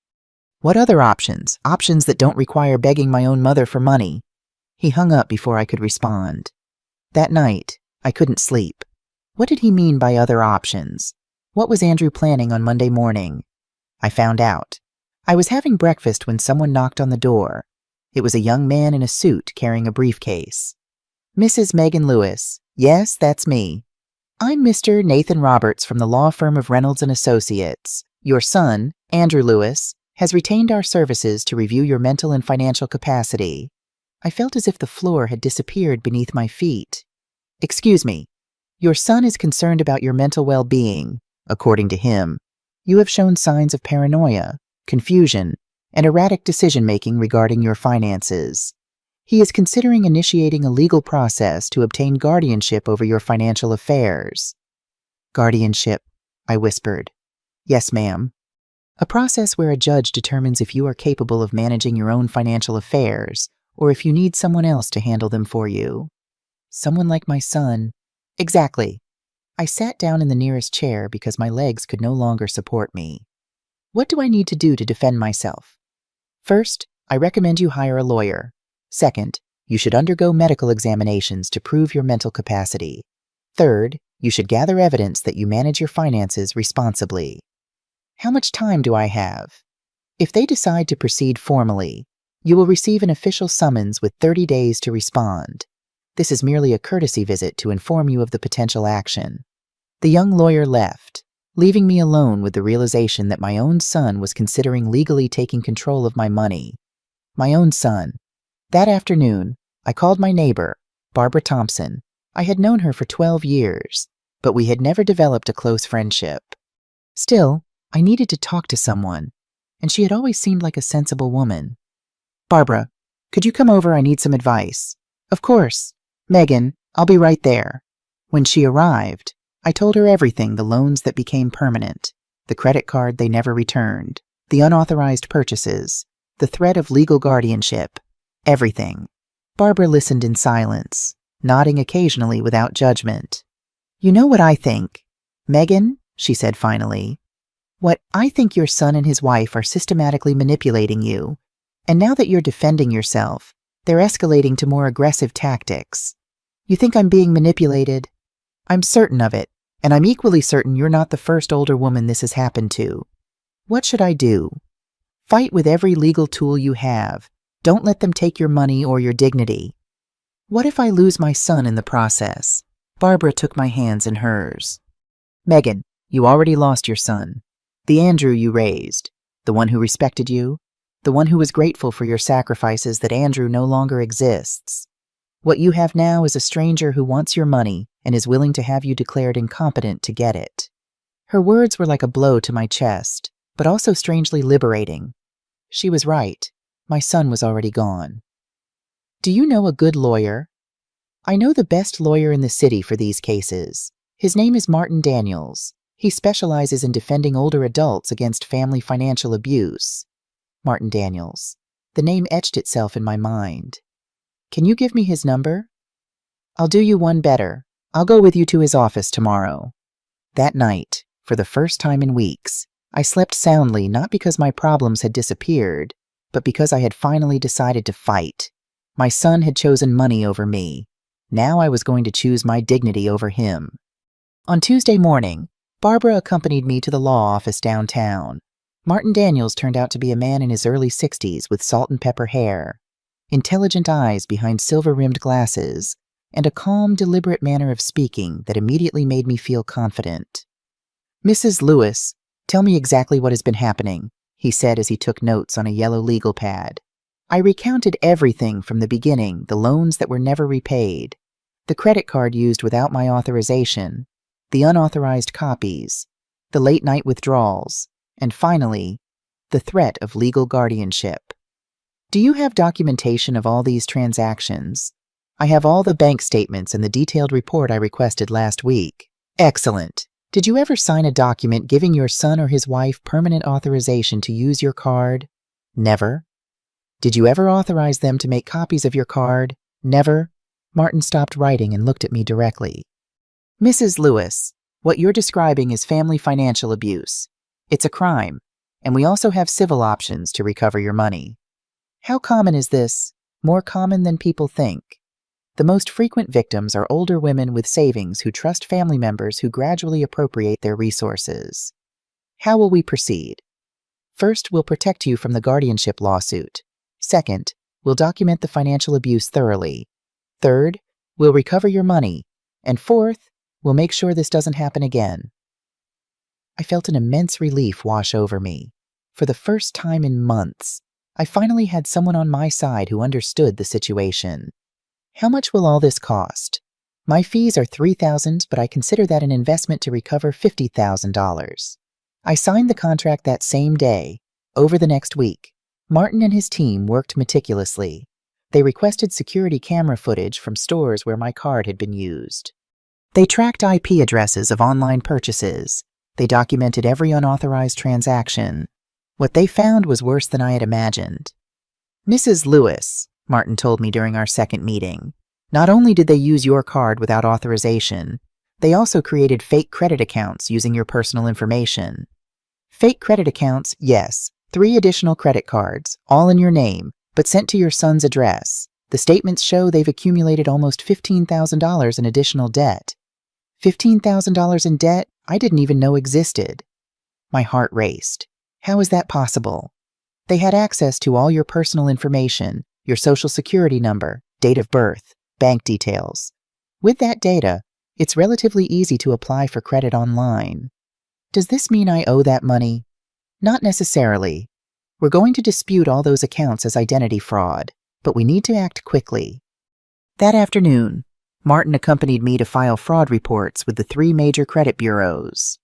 Speaker 1: What other options? Options that don't require begging my own mother for money. He hung up before I could respond. That night, I couldn't sleep. What did he mean by other options? What was Andrew planning on Monday morning? I found out. I was having breakfast when someone knocked on the door. It was a young man in a suit carrying a briefcase. Mrs. Megan Lewis. Yes, that's me. I'm Mr. Nathan Roberts from the law firm of Reynolds & Associates. Your son, Andrew Lewis, has retained our services to review your mental and financial capacity. I felt as if the floor had disappeared beneath my feet. Excuse me. Your son is concerned about your mental well-being. According to him, you have shown signs of paranoia, confusion, and erratic decision-making regarding your finances. He is considering initiating a legal process to obtain guardianship over your financial affairs. Guardianship, I whispered. Yes, ma'am. A process where a judge determines if you are capable of managing your own financial affairs, or if you need someone else to handle them for you. Someone like my son. Exactly. I sat down in the nearest chair because my legs could no longer support me. What do I need to do to defend myself? First, I recommend you hire a lawyer. Second, you should undergo medical examinations to prove your mental capacity. Third, you should gather evidence that you manage your finances responsibly. How much time do I have? If they decide to proceed formally, you will receive an official summons with 30 days to respond. This is merely a courtesy visit to inform you of the potential action. The young lawyer left, leaving me alone with the realization that my own son was considering legally taking control of my money. My own son. That afternoon, I called my neighbor, Barbara Thompson. I had known her for 12 years, but we had never developed a close friendship. Still, I needed to talk to someone, and she had always seemed like a sensible woman. Barbara, could you come over? I need some advice. Of course. Megan, I'll be right there. When she arrived, I told her everything, the loans that became permanent, the credit card they never returned, the unauthorized purchases, the threat of legal guardianship, everything. Barbara listened in silence, nodding occasionally without judgment. You know what I think, Megan, she said finally. What I think your son and his wife are systematically manipulating you, and now that you're defending yourself, they're escalating to more aggressive tactics. You think I'm being manipulated? I'm certain of it, and I'm equally certain you're not the first older woman this has happened to. What should I do? Fight with every legal tool you have. Don't let them take your money or your dignity. What if I lose my son in the process? Barbara took my hands in hers. Megan, you already lost your son. The Andrew you raised, the one who respected you, the one who was grateful for your sacrifices, that Andrew no longer exists. What you have now is a stranger who wants your money and is willing to have you declared incompetent to get it. Her words were like a blow to my chest, but also strangely liberating. She was right. My son was already gone. Do you know a good lawyer? I know the best lawyer in the city for these cases. His name is Martin Daniels. He specializes in defending older adults against family financial abuse. Martin Daniels. The name etched itself in my mind. Can you give me his number? I'll do you one better. I'll go with you to his office tomorrow. That night, for the first time in weeks, I slept soundly not because my problems had disappeared, but because I had finally decided to fight. My son had chosen money over me. Now I was going to choose my dignity over him. On Tuesday morning, Barbara accompanied me to the law office downtown. Martin Daniels turned out to be a man in his early 60s with salt and pepper hair, intelligent eyes behind silver-rimmed glasses, and a calm, deliberate manner of speaking that immediately made me feel confident. "Mrs. Lewis, tell me exactly what has been happening," he said as he took notes on a yellow legal pad. I recounted everything from the beginning, the loans that were never repaid, the credit card used without my authorization, the unauthorized copies, the late-night withdrawals, and finally, the threat of legal guardianship. "Do you have documentation of all these transactions?" "I have all the bank statements and the detailed report I requested last week." "Excellent. Did you ever sign a document giving your son or his wife permanent authorization to use your card?" "Never." "Did you ever authorize them to make copies of your card?" "Never." Martin stopped writing and looked at me directly. "Mrs. Lewis, what you're describing is family financial abuse. It's a crime, and we also have civil options to recover your money." "How common is this?" "More common than people think. The most frequent victims are older women with savings who trust family members who gradually appropriate their resources." "How will we proceed?" "First, we'll protect you from the guardianship lawsuit. Second, we'll document the financial abuse thoroughly. Third, we'll recover your money. And fourth, we'll make sure this doesn't happen again." I felt an immense relief wash over me. For the first time in months, I finally had someone on my side who understood the situation. "How much will all this cost?" "My fees are $3,000, but I consider that an investment to recover $50,000. I signed the contract that same day. Over the next week, Martin and his team worked meticulously. They requested security camera footage from stores where my card had been used. They tracked IP addresses of online purchases. They documented every unauthorized transaction. What they found was worse than I had imagined. "Mrs. Lewis," Martin told me during our second meeting, "not only did they use your card without authorization, they also created fake credit accounts using your personal information." "Fake credit accounts, yes. 3 additional credit cards, all in your name, but sent to your son's address. The statements show they've accumulated almost $15,000 in additional debt." $15,000 in debt I didn't even know existed. My heart raced. How is that possible? "They had access to all your personal information, your social security number, date of birth, bank details. With that data, it's relatively easy to apply for credit online." "Does this mean I owe that money?" "Not necessarily. We're going to dispute all those accounts as identity fraud, but we need to act quickly." That afternoon, Martin accompanied me to file fraud reports with the 3 major credit bureaus.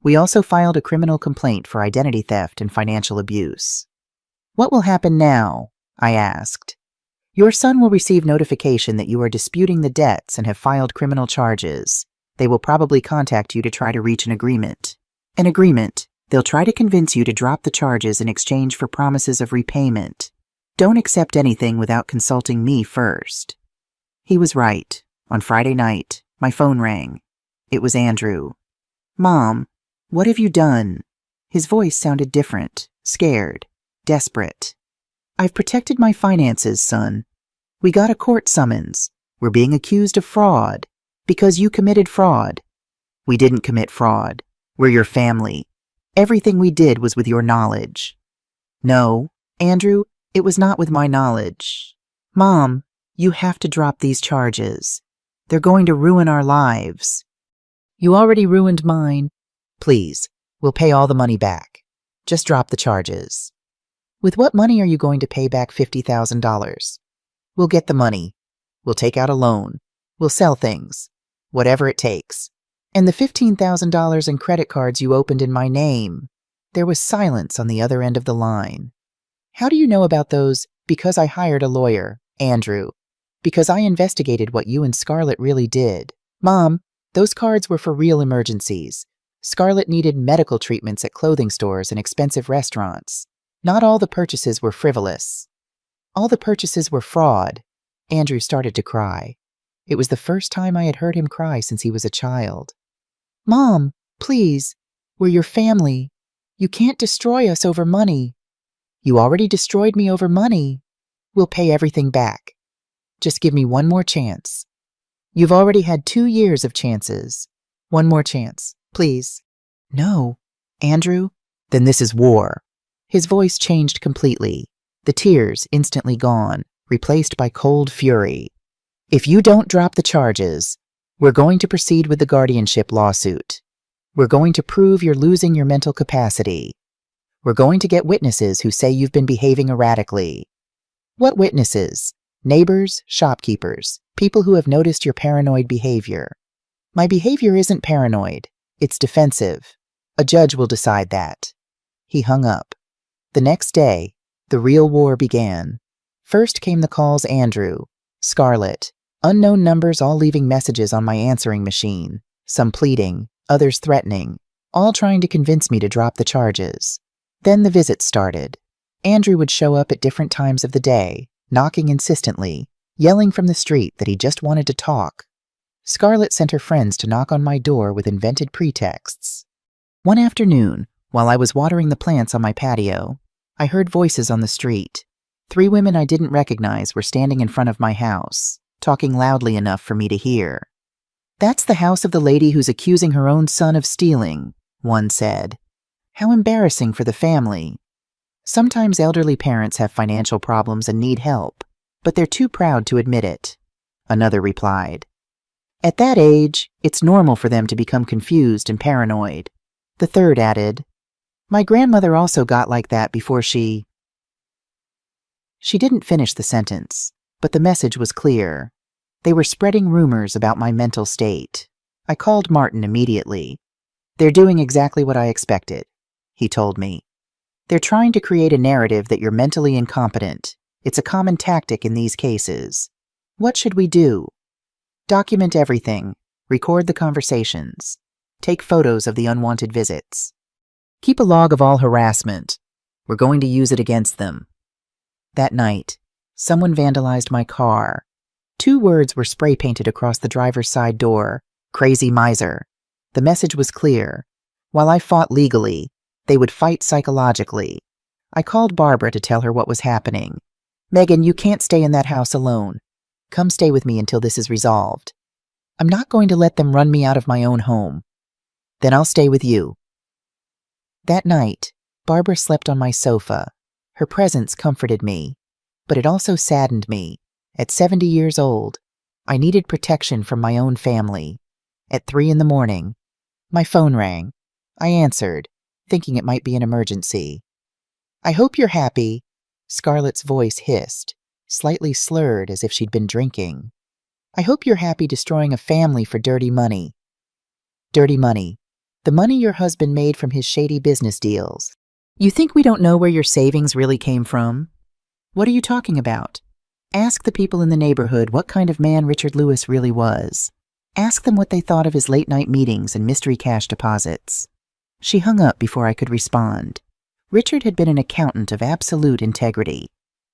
Speaker 1: We also filed a criminal complaint for identity theft and financial abuse. "What will happen now?" I asked. "Your son will receive notification that you are disputing the debts and have filed criminal charges. They will probably contact you to try to reach an agreement. An agreement. They'll try to convince you to drop the charges in exchange for promises of repayment. Don't accept anything without consulting me first." He was right. On Friday night, my phone rang. It was Andrew. "Mom, what have you done?" His voice sounded different, scared, desperate. "I've protected my finances, son. We got a court summons. We're being accused of fraud. Because you committed fraud." "We didn't commit fraud. We're your family. Everything we did was with your knowledge." "No, Andrew, it was not with my knowledge." "Mom, you have to drop these charges. They're going to ruin our lives." "You already ruined mine." "Please, we'll pay all the money back. Just drop the charges." "With what money are you going to pay back $50,000? "We'll get the money. We'll take out a loan. We'll sell things. Whatever it takes. And the $15,000 in credit cards you opened in my name." There was silence on the other end of the line. "How do you know about those?" "Because I hired a lawyer, Andrew. Because I investigated what you and Scarlett really did. Mom, those cards were for real emergencies. Scarlett needed medical treatments at clothing stores and expensive restaurants. Not all the purchases were frivolous. All the purchases were fraud. Andrew started to cry. It was the first time I had heard him cry since he was a child. Mom, please, we're your family. You can't destroy us over money. You already destroyed me over money. We'll pay everything back. Just give me one more chance. You've already had 2 years of chances. One more chance, please. No. Andrew? Then this is war. His voice changed completely. The tears instantly gone, replaced by cold fury. If you don't drop the charges, we're going to proceed with the guardianship lawsuit. We're going to prove you're losing your mental capacity. We're going to get witnesses who say you've been behaving erratically. What witnesses? Neighbors, shopkeepers, people who have noticed your paranoid behavior. My behavior isn't paranoid. It's defensive. A judge will decide that. He hung up. The next day, the real war began. First came the calls Andrew, Scarlett, unknown numbers all leaving messages on my answering machine, some pleading, others threatening, all trying to convince me to drop the charges. Then the visits started. Andrew would show up at different times of the day, knocking insistently, yelling from the street that he just wanted to talk. Scarlett sent her friends to knock on my door with invented pretexts. One afternoon, while I was watering the plants on my patio, I heard voices on the street. 3 women I didn't recognize were standing in front of my house, talking loudly enough for me to hear. That's the house of the lady who's accusing her own son of stealing, one said. How embarrassing for the family. Sometimes elderly parents have financial problems and need help, but they're too proud to admit it, another replied. At that age, it's normal for them to become confused and paranoid. The third added, my grandmother also got like that before she didn't finish the sentence, but the message was clear. They were spreading rumors about my mental state. I called Martin immediately. They're doing exactly what I expected, he told me. They're trying to create a narrative that you're mentally incompetent. It's a common tactic in these cases. What should we do? Document everything. Record the conversations. Take photos of the unwanted visits. Keep a log of all harassment. We're going to use it against them. That night, someone vandalized my car. 2 words were spray painted across the driver's side door. Crazy miser. The message was clear. While I fought legally, they would fight psychologically. I called Barbara to tell her what was happening. Megan, you can't stay in that house alone. Come stay with me until this is resolved. I'm not going to let them run me out of my own home. Then I'll stay with you. That night, Barbara slept on my sofa. Her presence comforted me, but it also saddened me. At 70 years old, I needed protection from my own family. At 3 a.m, my phone rang. I answered, thinking it might be an emergency. I hope you're happy, Scarlett's voice hissed, slightly slurred as if she'd been drinking. I hope you're happy destroying a family for dirty money. Dirty money. The money your husband made from his shady business deals. You think we don't know where your savings really came from? What are you talking about? Ask the people in the neighborhood what kind of man Richard Lewis really was. Ask them what they thought of his late-night meetings and mystery cash deposits. She hung up before I could respond. Richard had been an accountant of absolute integrity.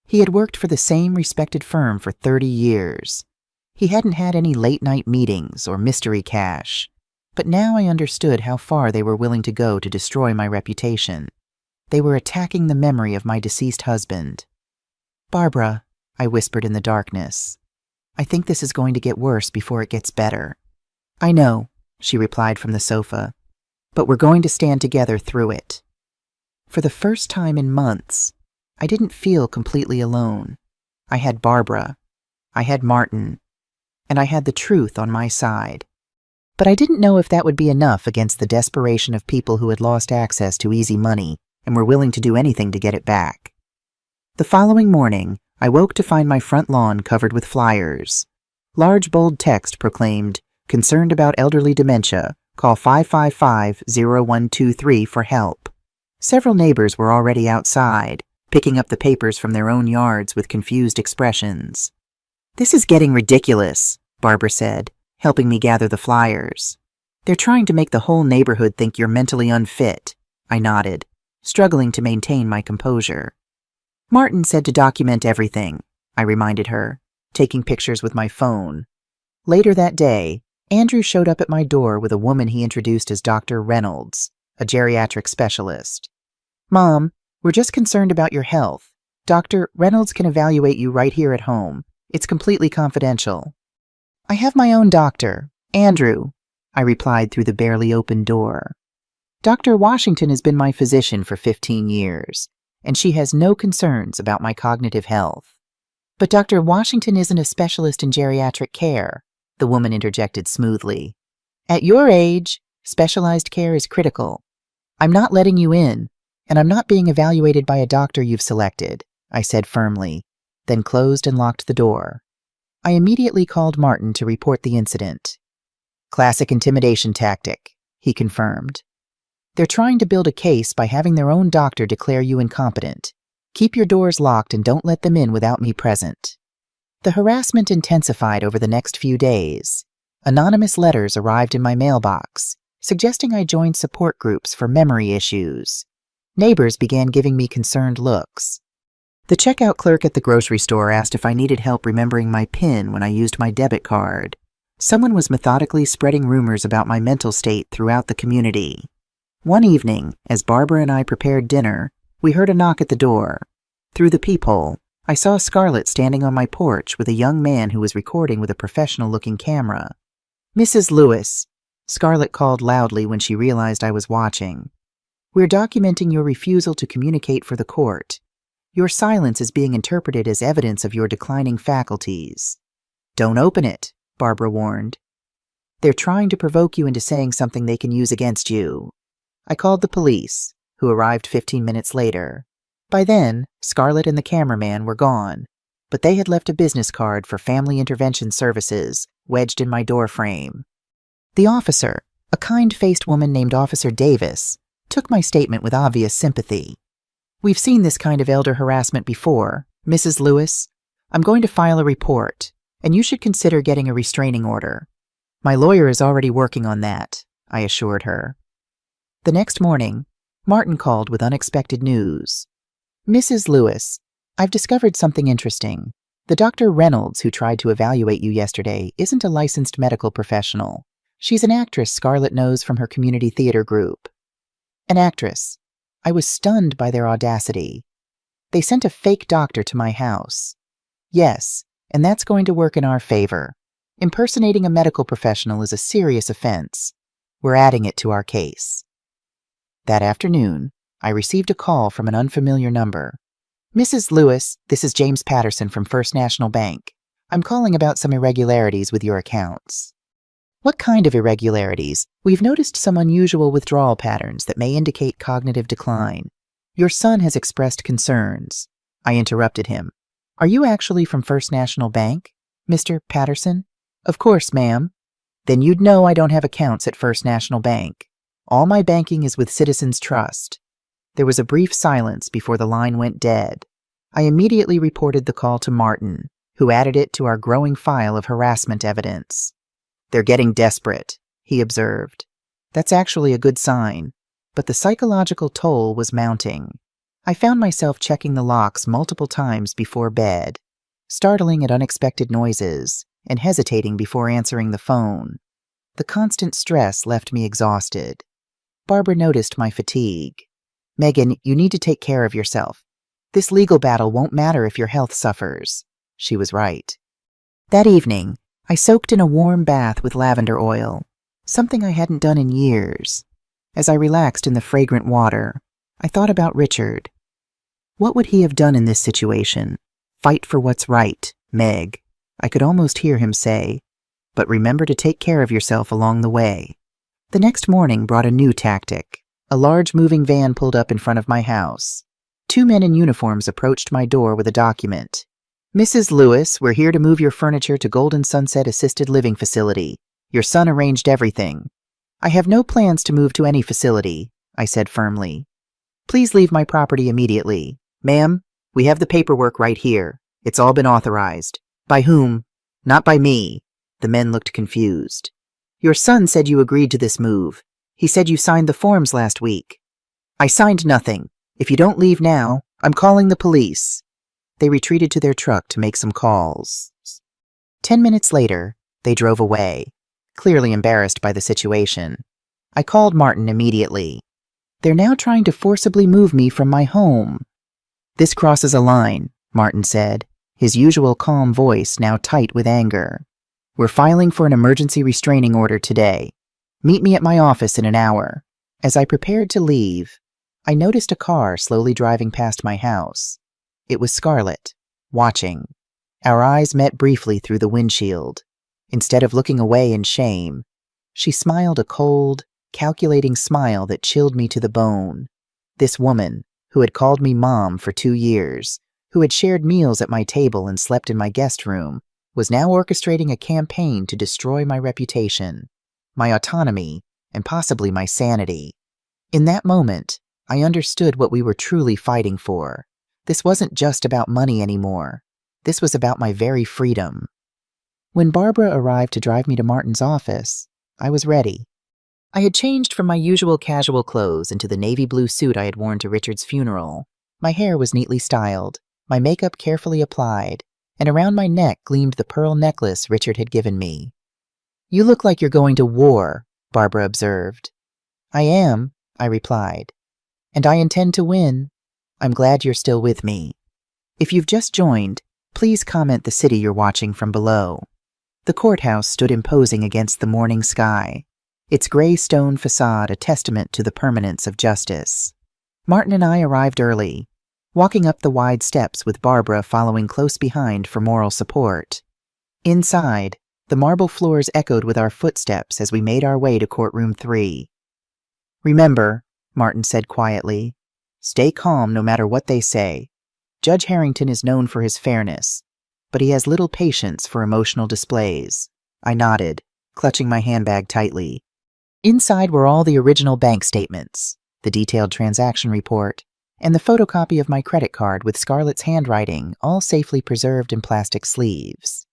Speaker 1: He had worked for the same respected firm for 30 years. He hadn't had any late-night meetings or mystery cash. But now I understood how far they were willing to go to destroy my reputation. They were attacking the memory of my deceased husband. Barbara, I whispered in the darkness. I think this is going to get worse before it gets better. I know, she replied from the sofa, but we're going to stand together through it. For the first time in months, I didn't feel completely alone. I had Barbara, I had Martin, and I had the truth on my side. But I didn't know if that would be enough against the desperation of people who had lost access to easy money and were willing to do anything to get it back. The following morning, I woke to find my front lawn covered with flyers. Large bold text proclaimed, "Concerned about elderly dementia, call 555-0123 for help." Several neighbors were already outside, picking up the papers from their own yards with confused expressions. "This is getting ridiculous," Barbara said, helping me gather the flyers. "They're trying to make the whole neighborhood think you're mentally unfit." I nodded, struggling to maintain my composure. "Martin said to document everything," I reminded her, taking pictures with my phone. Later that day, Andrew showed up at my door with a woman he introduced as Dr. Reynolds, a geriatric specialist. "Mom, we're just concerned about your health. Dr. Reynolds can evaluate you right here at home. It's completely confidential." "I have my own doctor, Andrew," I replied through the barely open door. "Dr. Washington has been my physician for 15 years, and she has no concerns about my cognitive health." "But Dr. Washington isn't a specialist in geriatric care," the woman interjected smoothly. "At your age, specialized care is critical. I'm not letting you in, and I'm not being evaluated by a doctor you've selected," I said firmly, then closed and locked the door. I immediately called Martin to report the incident. "Classic intimidation tactic," he confirmed. "They're trying to build a case by having their own doctor declare you incompetent. Keep your doors locked and don't let them in without me present." The harassment intensified over the next few days. Anonymous letters arrived in my mailbox, suggesting I join support groups for memory issues. Neighbors began giving me concerned looks. The checkout clerk at the grocery store asked if I needed help remembering my PIN when I used my debit card. Someone was methodically spreading rumors about my mental state throughout the community. One evening, as Barbara and I prepared dinner, we heard a knock at the door. Through the peephole, I saw Scarlett standing on my porch with a young man who was recording with a professional-looking camera. "Mrs. Lewis," Scarlett called loudly when she realized I was watching. "We're documenting your refusal to communicate for the court. Your silence is being interpreted as evidence of your declining faculties." "Don't open it," Barbara warned. "They're trying to provoke you into saying something they can use against you." I called the police, who arrived 15 minutes later. By then, Scarlett and the cameraman were gone, but they had left a business card for Family Intervention Services wedged in my doorframe. The officer, a kind-faced woman named Officer Davis, took my statement with obvious sympathy. "We've seen this kind of elder harassment before, Mrs. Lewis. I'm going to file a report, and you should consider getting a restraining order." "My lawyer is already working on that," I assured her. The next morning, Martin called with unexpected news. "Mrs. Lewis, I've discovered something interesting. The Dr. Reynolds who tried to evaluate you yesterday isn't a licensed medical professional. She's an actress Scarlett knows from her community theater group." An actress. I was stunned by their audacity. They sent a fake doctor to my house. Yes, and that's going to work in our favor. Impersonating a medical professional is a serious offense. We're adding it to our case. That afternoon, I received a call from an unfamiliar number. "Mrs. Lewis, this is James Patterson from First National Bank. I'm calling about some irregularities with your accounts." "What kind of irregularities?" "We've noticed some unusual withdrawal patterns that may indicate cognitive decline. Your son has expressed concerns." I interrupted him. "Are you actually from First National Bank, Mr. Patterson?" "Of course, ma'am." "Then you'd know I don't have accounts at First National Bank. All my banking is with Citizens Trust." There was a brief silence before the line went dead. I immediately reported the call to Martin, who added it to our growing file of harassment evidence. "They're getting desperate," he observed. That's actually a good sign, but the psychological toll was mounting. I found myself checking the locks multiple times before bed, startling at unexpected noises, and hesitating before answering the phone. The constant stress left me exhausted. Barbara noticed my fatigue. "Megan, you need to take care of yourself. This legal battle won't matter if your health suffers." She was right. That evening, I soaked in a warm bath with lavender oil, something I hadn't done in years. As I relaxed in the fragrant water, I thought about Richard. What would he have done in this situation? "Fight for what's right, Meg," I could almost hear him say, "but remember to take care of yourself along the way." The next morning brought a new tactic. A large moving van pulled up in front of my house. Two men in uniforms approached my door with a document. "Mrs. Lewis, we're here to move your furniture to Golden Sunset Assisted Living Facility. Your son arranged everything." "I have no plans to move to any facility," I said firmly. "Please leave my property immediately." "Ma'am, we have the paperwork right here. It's all been authorized. By whom? Not by me. The men looked confused. Your son said you agreed to this move. He said you signed the forms last week. I signed nothing. If you don't leave now, I'm calling the police. They retreated to their truck to make some calls. 10 minutes later, they drove away, clearly embarrassed by the situation. I called Martin immediately. They're now trying to forcibly move me from my home. This crosses a line, Martin said, his usual calm voice now tight with anger. We're filing for an emergency restraining order today. Meet me at my office in an hour. As I prepared to leave, I noticed a car slowly driving past my house. It was Scarlett, watching. Our eyes met briefly through the windshield. Instead of looking away in shame, she smiled a cold, calculating smile that chilled me to the bone. This woman, who had called me Mom for 2 years, who had shared meals at my table and slept in my guest room, was now orchestrating a campaign to destroy my reputation, my autonomy, and possibly my sanity. In that moment, I understood what we were truly fighting for. This wasn't just about money anymore. This was about my very freedom. When Barbara arrived to drive me to Martin's office, I was ready. I had changed from my usual casual clothes into the navy blue suit I had worn to Richard's funeral. My hair was neatly styled, my makeup carefully applied, and around my neck gleamed the pearl necklace Richard had given me. You look like you're going to war, Barbara observed. I am, I replied. And I intend to win. I'm glad you're still with me. If you've just joined, please comment the city you're watching from below. The courthouse stood imposing against the morning sky, its gray stone facade a testament to the permanence of justice. Martin and I arrived early, walking up the wide steps with Barbara following close behind for moral support. Inside, the marble floors echoed with our footsteps as we made our way to courtroom 3. Remember, Martin said quietly, stay calm no matter what they say. Judge Harrington is known for his fairness, but he has little patience for emotional displays. I nodded, clutching my handbag tightly. Inside were all the original bank statements, the detailed transaction report, and the photocopy of my credit card with Scarlett's handwriting, all safely preserved in plastic sleeves.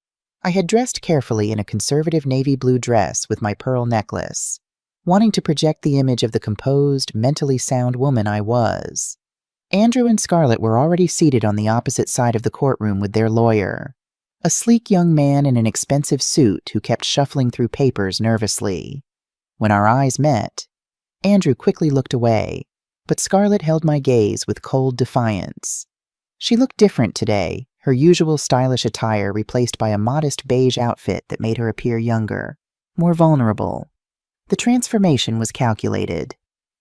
Speaker 1: I had dressed carefully in a conservative navy blue dress with my pearl necklace, wanting to project the image of the composed, mentally sound woman I was. Andrew and Scarlett were already seated on the opposite side of the courtroom with their lawyer, a sleek young man in an expensive suit who kept shuffling through papers nervously. When our eyes met, Andrew quickly looked away, but Scarlett held my gaze with cold defiance. She looked different today, her usual stylish attire replaced by a modest beige outfit that made her appear younger, more vulnerable. The transformation was calculated.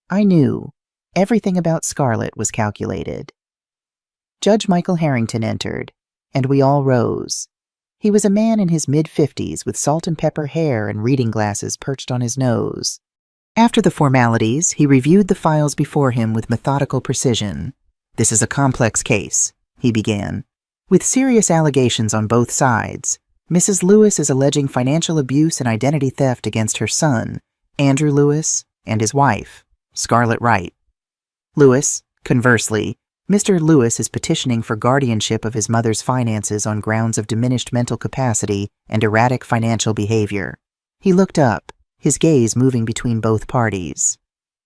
Speaker 1: I knew. Everything about Scarlett was calculated. Judge Michael Harrington entered, and we all rose. He was a man in his mid-50s with salt and pepper hair and reading glasses perched on his nose. After the formalities, he reviewed the files before him with methodical precision. This is a complex case, he began. With serious allegations on both sides, Mrs. Lewis is alleging financial abuse and identity theft against her son, Andrew Lewis, and his wife, Scarlett Wright. Lewis, conversely, Mr. Lewis is petitioning for guardianship of his mother's finances on grounds of diminished mental capacity and erratic financial behavior. He looked up, his gaze moving between both parties.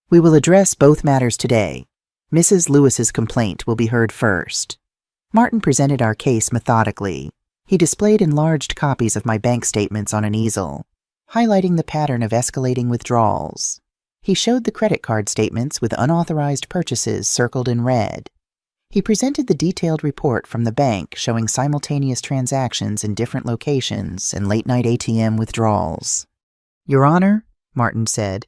Speaker 1: We will address both matters today. Mrs. Lewis's complaint will be heard first. Martin presented our case methodically. He displayed enlarged copies of my bank statements on an easel, highlighting the pattern of escalating withdrawals. He showed the credit card statements with unauthorized purchases circled in red. He presented the detailed report from the bank showing simultaneous transactions in different locations and late-night ATM withdrawals. Your Honor, Martin said,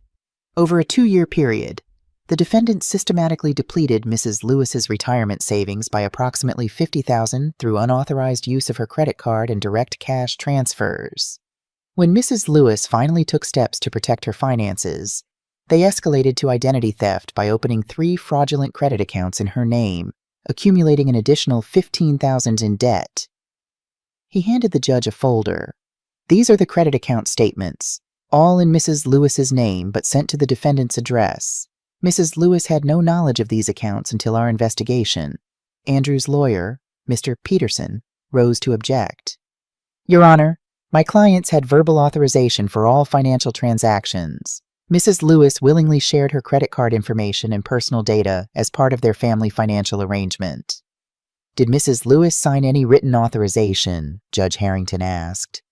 Speaker 1: over a 2-year period, the defendant systematically depleted Mrs. Lewis's retirement savings by approximately $50,000 through unauthorized use of her credit card and direct cash transfers. When Mrs. Lewis finally took steps to protect her finances, they escalated to identity theft by opening 3 fraudulent credit accounts in her name, accumulating an additional $15,000 in debt. He handed the judge a folder. These are the credit account statements, all in Mrs. Lewis's name but sent to the defendant's address. Mrs. Lewis had no knowledge of these accounts until our investigation. Andrew's lawyer, Mr. Peterson, rose to object. Your Honor, my clients had verbal authorization for all financial transactions. Mrs. Lewis willingly shared her credit card information and personal data as part of their family financial arrangement. Did Mrs. Lewis sign any written authorization? Judge Harrington asked.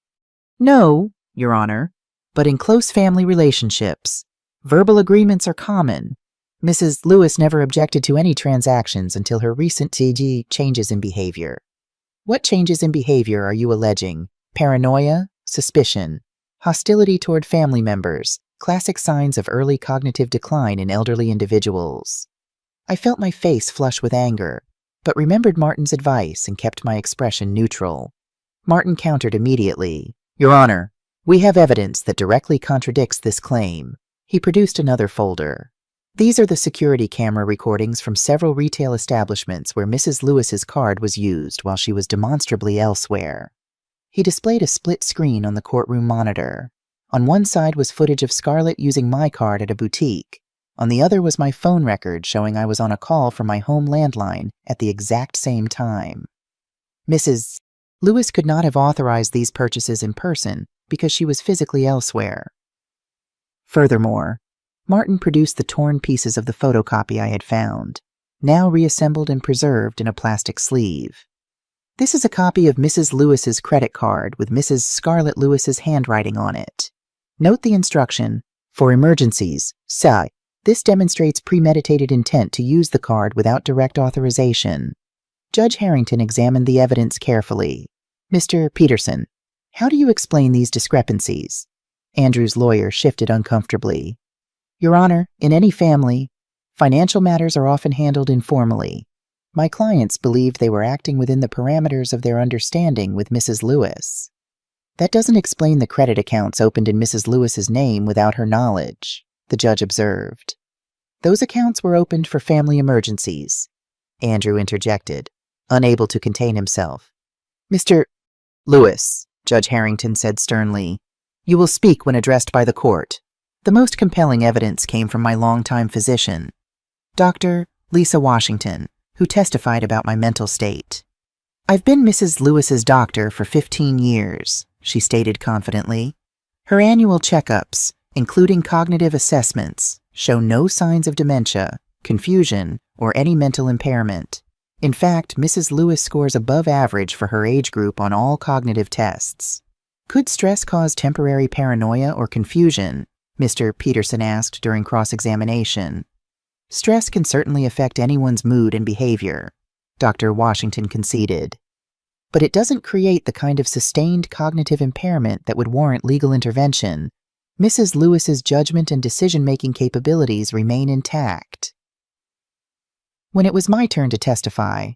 Speaker 1: No, Your Honor, but in close family relationships, verbal agreements are common. Mrs. Lewis never objected to any transactions until her recent changes in behavior. What changes in behavior are you alleging? Paranoia, suspicion, hostility toward family members, classic signs of early cognitive decline in elderly individuals. I felt my face flush with anger, but remembered Martin's advice and kept my expression neutral. Martin countered immediately. Your Honor, we have evidence that directly contradicts this claim. He produced another folder. These are the security camera recordings from several retail establishments where Mrs. Lewis's card was used while she was demonstrably elsewhere. He displayed a split screen on the courtroom monitor. On one side was footage of Scarlett using my card at a boutique. On the other was my phone record showing I was on a call from my home landline at the exact same time. Mrs. Lewis could not have authorized these purchases in person because she was physically elsewhere. Furthermore, Martin produced the torn pieces of the photocopy I had found, now reassembled and preserved in a plastic sleeve. This is a copy of Mrs. Lewis's credit card with Mrs. Scarlett Lewis's handwriting on it. Note the instruction, for emergencies, Sir. This demonstrates premeditated intent to use the card without direct authorization. Judge Harrington examined the evidence carefully. Mr. Peterson, how do you explain these discrepancies? Andrew's lawyer shifted uncomfortably. Your Honor, in any family, financial matters are often handled informally. My clients believed they were acting within the parameters of their understanding with Mrs. Lewis. That doesn't explain the credit accounts opened in Mrs. Lewis's name without her knowledge, the judge observed. Those accounts were opened for family emergencies, Andrew interjected, unable to contain himself. Mr. Lewis, Judge Harrington said sternly, you will speak when addressed by the court. The most compelling evidence came from my longtime physician, Dr. Lisa Washington, who testified about my mental state. I've been Mrs. Lewis's doctor for 15 years, she stated confidently. Her annual checkups, including cognitive assessments, show no signs of dementia, confusion, or any mental impairment. In fact, Mrs. Lewis scores above average for her age group on all cognitive tests. Could stress cause temporary paranoia or confusion? Mr. Peterson asked during cross-examination. Stress can certainly affect anyone's mood and behavior, Dr. Washington conceded. But it doesn't create the kind of sustained cognitive impairment that would warrant legal intervention. Mrs. Lewis's judgment and decision-making capabilities remain intact. When it was my turn to testify,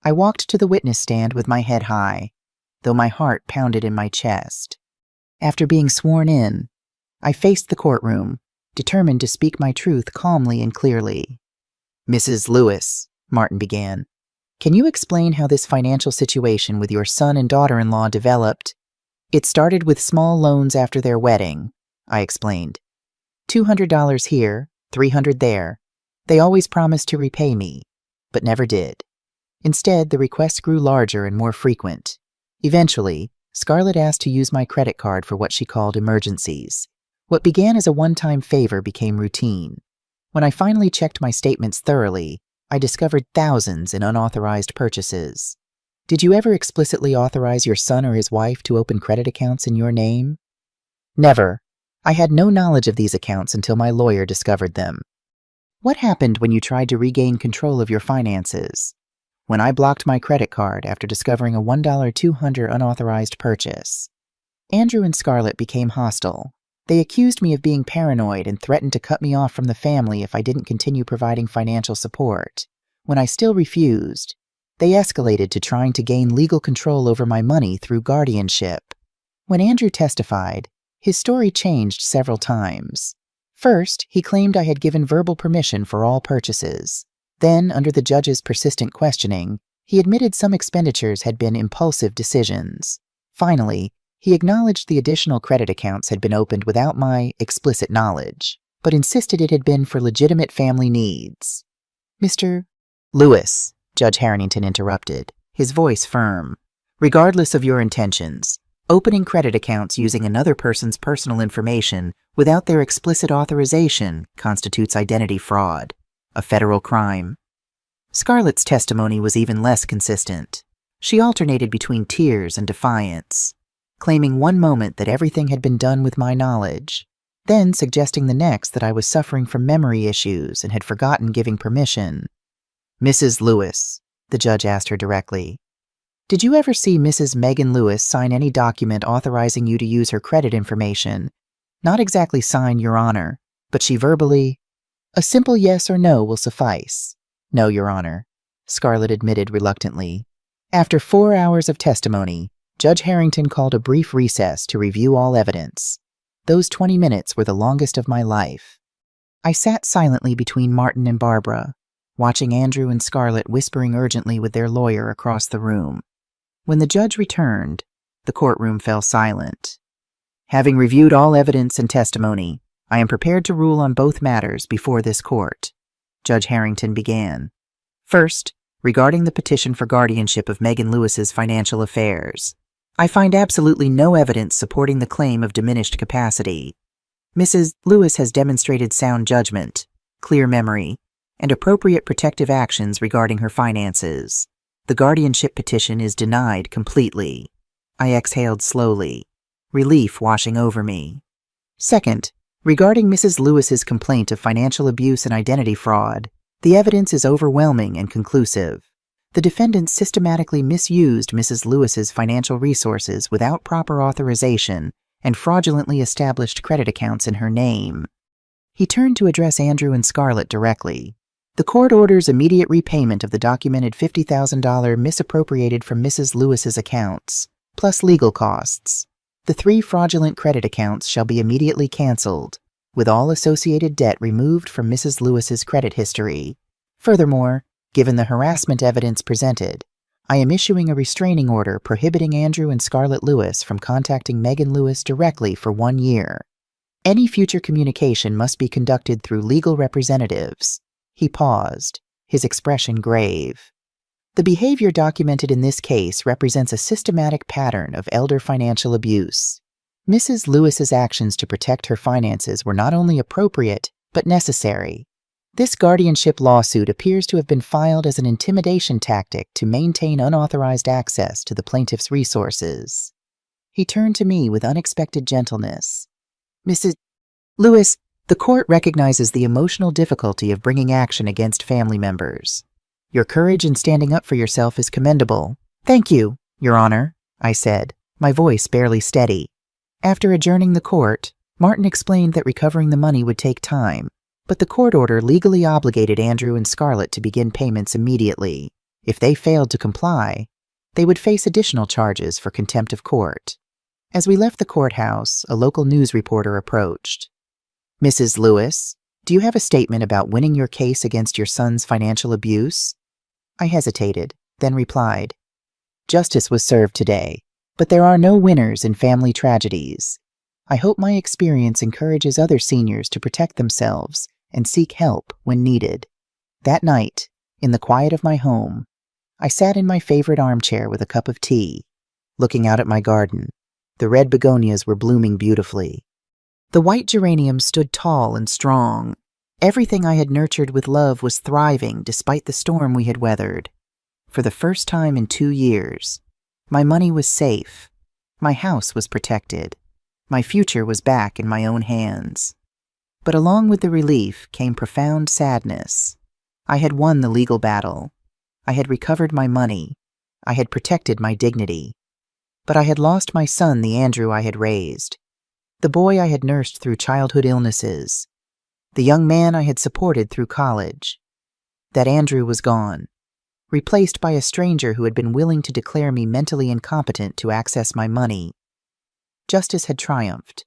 Speaker 1: I walked to the witness stand with my head high, though my heart pounded in my chest. After being sworn in, I faced the courtroom, determined to speak my truth calmly and clearly. Mrs. Lewis, Martin began, can you explain how this financial situation with your son and daughter-in-law developed? It started with small loans after their wedding, I explained. $200 here, $300 there. They always promised to repay me, but never did. Instead, the requests grew larger and more frequent. Eventually, Scarlett asked to use my credit card for what she called emergencies. What began as a one-time favor became routine. When I finally checked my statements thoroughly, I discovered thousands in unauthorized purchases. Did you ever explicitly authorize your son or his wife to open credit accounts in your name? Never. I had no knowledge of these accounts until my lawyer discovered them. What happened when you tried to regain control of your finances? When I blocked my credit card after discovering a $1.200 unauthorized purchase. Andrew and Scarlett became hostile. They accused me of being paranoid and threatened to cut me off from the family if I didn't continue providing financial support. When I still refused, they escalated to trying to gain legal control over my money through guardianship. When Andrew testified, his story changed several times. First, he claimed I had given verbal permission for all purchases. Then, under the judge's persistent questioning, he admitted some expenditures had been impulsive decisions. Finally, he acknowledged the additional credit accounts had been opened without my explicit knowledge, but insisted it had been for legitimate family needs. Mr. Lewis, Judge Harrington interrupted, his voice firm. Regardless of your intentions, Opening credit accounts using another person's personal information without their explicit authorization constitutes identity fraud, a federal crime. Scarlett's testimony was even less consistent. She alternated between tears and defiance, claiming one moment that everything had been done with my knowledge, then suggesting the next that I was suffering from memory issues and had forgotten giving permission. "Mrs. Lewis," the judge asked her directly, "did you ever see Mrs. Megan Lewis sign any document authorizing you to use her credit information? Not exactly sign, Your Honor, but she verbally—" "A simple yes or no will suffice." "No, Your Honor," Scarlett admitted reluctantly. After 4 hours of testimony, Judge Harrington called a brief recess to review all evidence. Those 20 minutes were the longest of my life. I sat silently between Martin and Barbara, watching Andrew and Scarlett whispering urgently with their lawyer across the room. When the judge returned, the courtroom fell silent. "Having reviewed all evidence and testimony, I am prepared to rule on both matters before this court," Judge Harrington began. "First, regarding the petition for guardianship of Megan Lewis's financial affairs, I find absolutely no evidence supporting the claim of diminished capacity. Mrs. Lewis has demonstrated sound judgment, clear memory, and appropriate protective actions regarding her finances. The guardianship petition is denied completely." I exhaled slowly, relief washing over me. "Second, regarding Mrs. Lewis's complaint of financial abuse and identity fraud, the evidence is overwhelming and conclusive. The defendants systematically misused Mrs. Lewis's financial resources without proper authorization and fraudulently established credit accounts in her name." He turned to address Andrew and Scarlett directly. "The court orders immediate repayment of the documented $50,000 misappropriated from Mrs. Lewis's accounts, plus legal costs. The 3 fraudulent credit accounts shall be immediately canceled, with all associated debt removed from Mrs. Lewis's credit history. Furthermore, given the harassment evidence presented, I am issuing a restraining order prohibiting Andrew and Scarlett Lewis from contacting Megan Lewis directly for 1 year. Any future communication must be conducted through legal representatives." He paused, his expression grave. "The behavior documented in this case represents a systematic pattern of elder financial abuse. Mrs. Lewis's actions to protect her finances were not only appropriate, but necessary. This guardianship lawsuit appears to have been filed as an intimidation tactic to maintain unauthorized access to the plaintiff's resources." He turned to me with unexpected gentleness. "Mrs. Lewis, the court recognizes the emotional difficulty of bringing action against family members. Your courage in standing up for yourself is commendable." "Thank you, Your Honor," I said, my voice barely steady. After adjourning the court, Martin explained that recovering the money would take time, but the court order legally obligated Andrew and Scarlett to begin payments immediately. If they failed to comply, they would face additional charges for contempt of court. As we left the courthouse, a local news reporter approached. "Mrs. Lewis, do you have a statement about winning your case against your son's financial abuse?" I hesitated, then replied, "Justice was served today, but there are no winners in family tragedies. I hope my experience encourages other seniors to protect themselves and seek help when needed." That night, in the quiet of my home, I sat in my favorite armchair with a cup of tea, looking out at my garden. The red begonias were blooming beautifully. The white geraniums stood tall and strong. Everything I had nurtured with love was thriving despite the storm we had weathered. For the first time in 2 years, my money was safe. My house was protected. My future was back in my own hands. But along with the relief came profound sadness. I had won the legal battle. I had recovered my money. I had protected my dignity. But I had lost my son, the Andrew I had raised, the boy I had nursed through childhood illnesses, the young man I had supported through college. That Andrew was gone, replaced by a stranger who had been willing to declare me mentally incompetent to access my money. Justice had triumphed.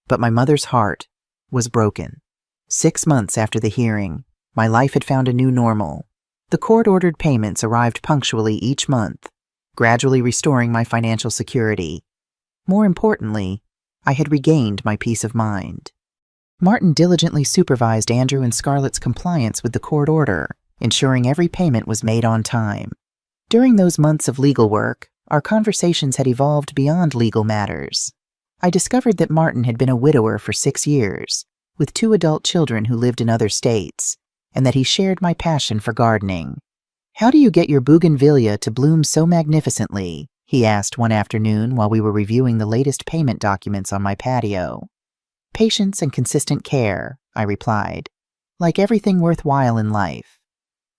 Speaker 1: But my mother's heart was broken. 6 months after the hearing, my life had found a new normal. The court-ordered payments arrived punctually each month, gradually restoring my financial security. More importantly, I had regained my peace of mind. Martin diligently supervised Andrew and Scarlett's compliance with the court order, ensuring every payment was made on time. During those months of legal work, Our conversations had evolved beyond legal matters. I discovered that Martin had been a widower for 6 years, with 2 adult children who lived in other states, and that he shared my passion for gardening. "How do you get your bougainvillea to bloom so magnificently?" he asked one afternoon while we were reviewing the latest payment documents on my patio. "Patience and consistent care," I replied, "like everything worthwhile in life."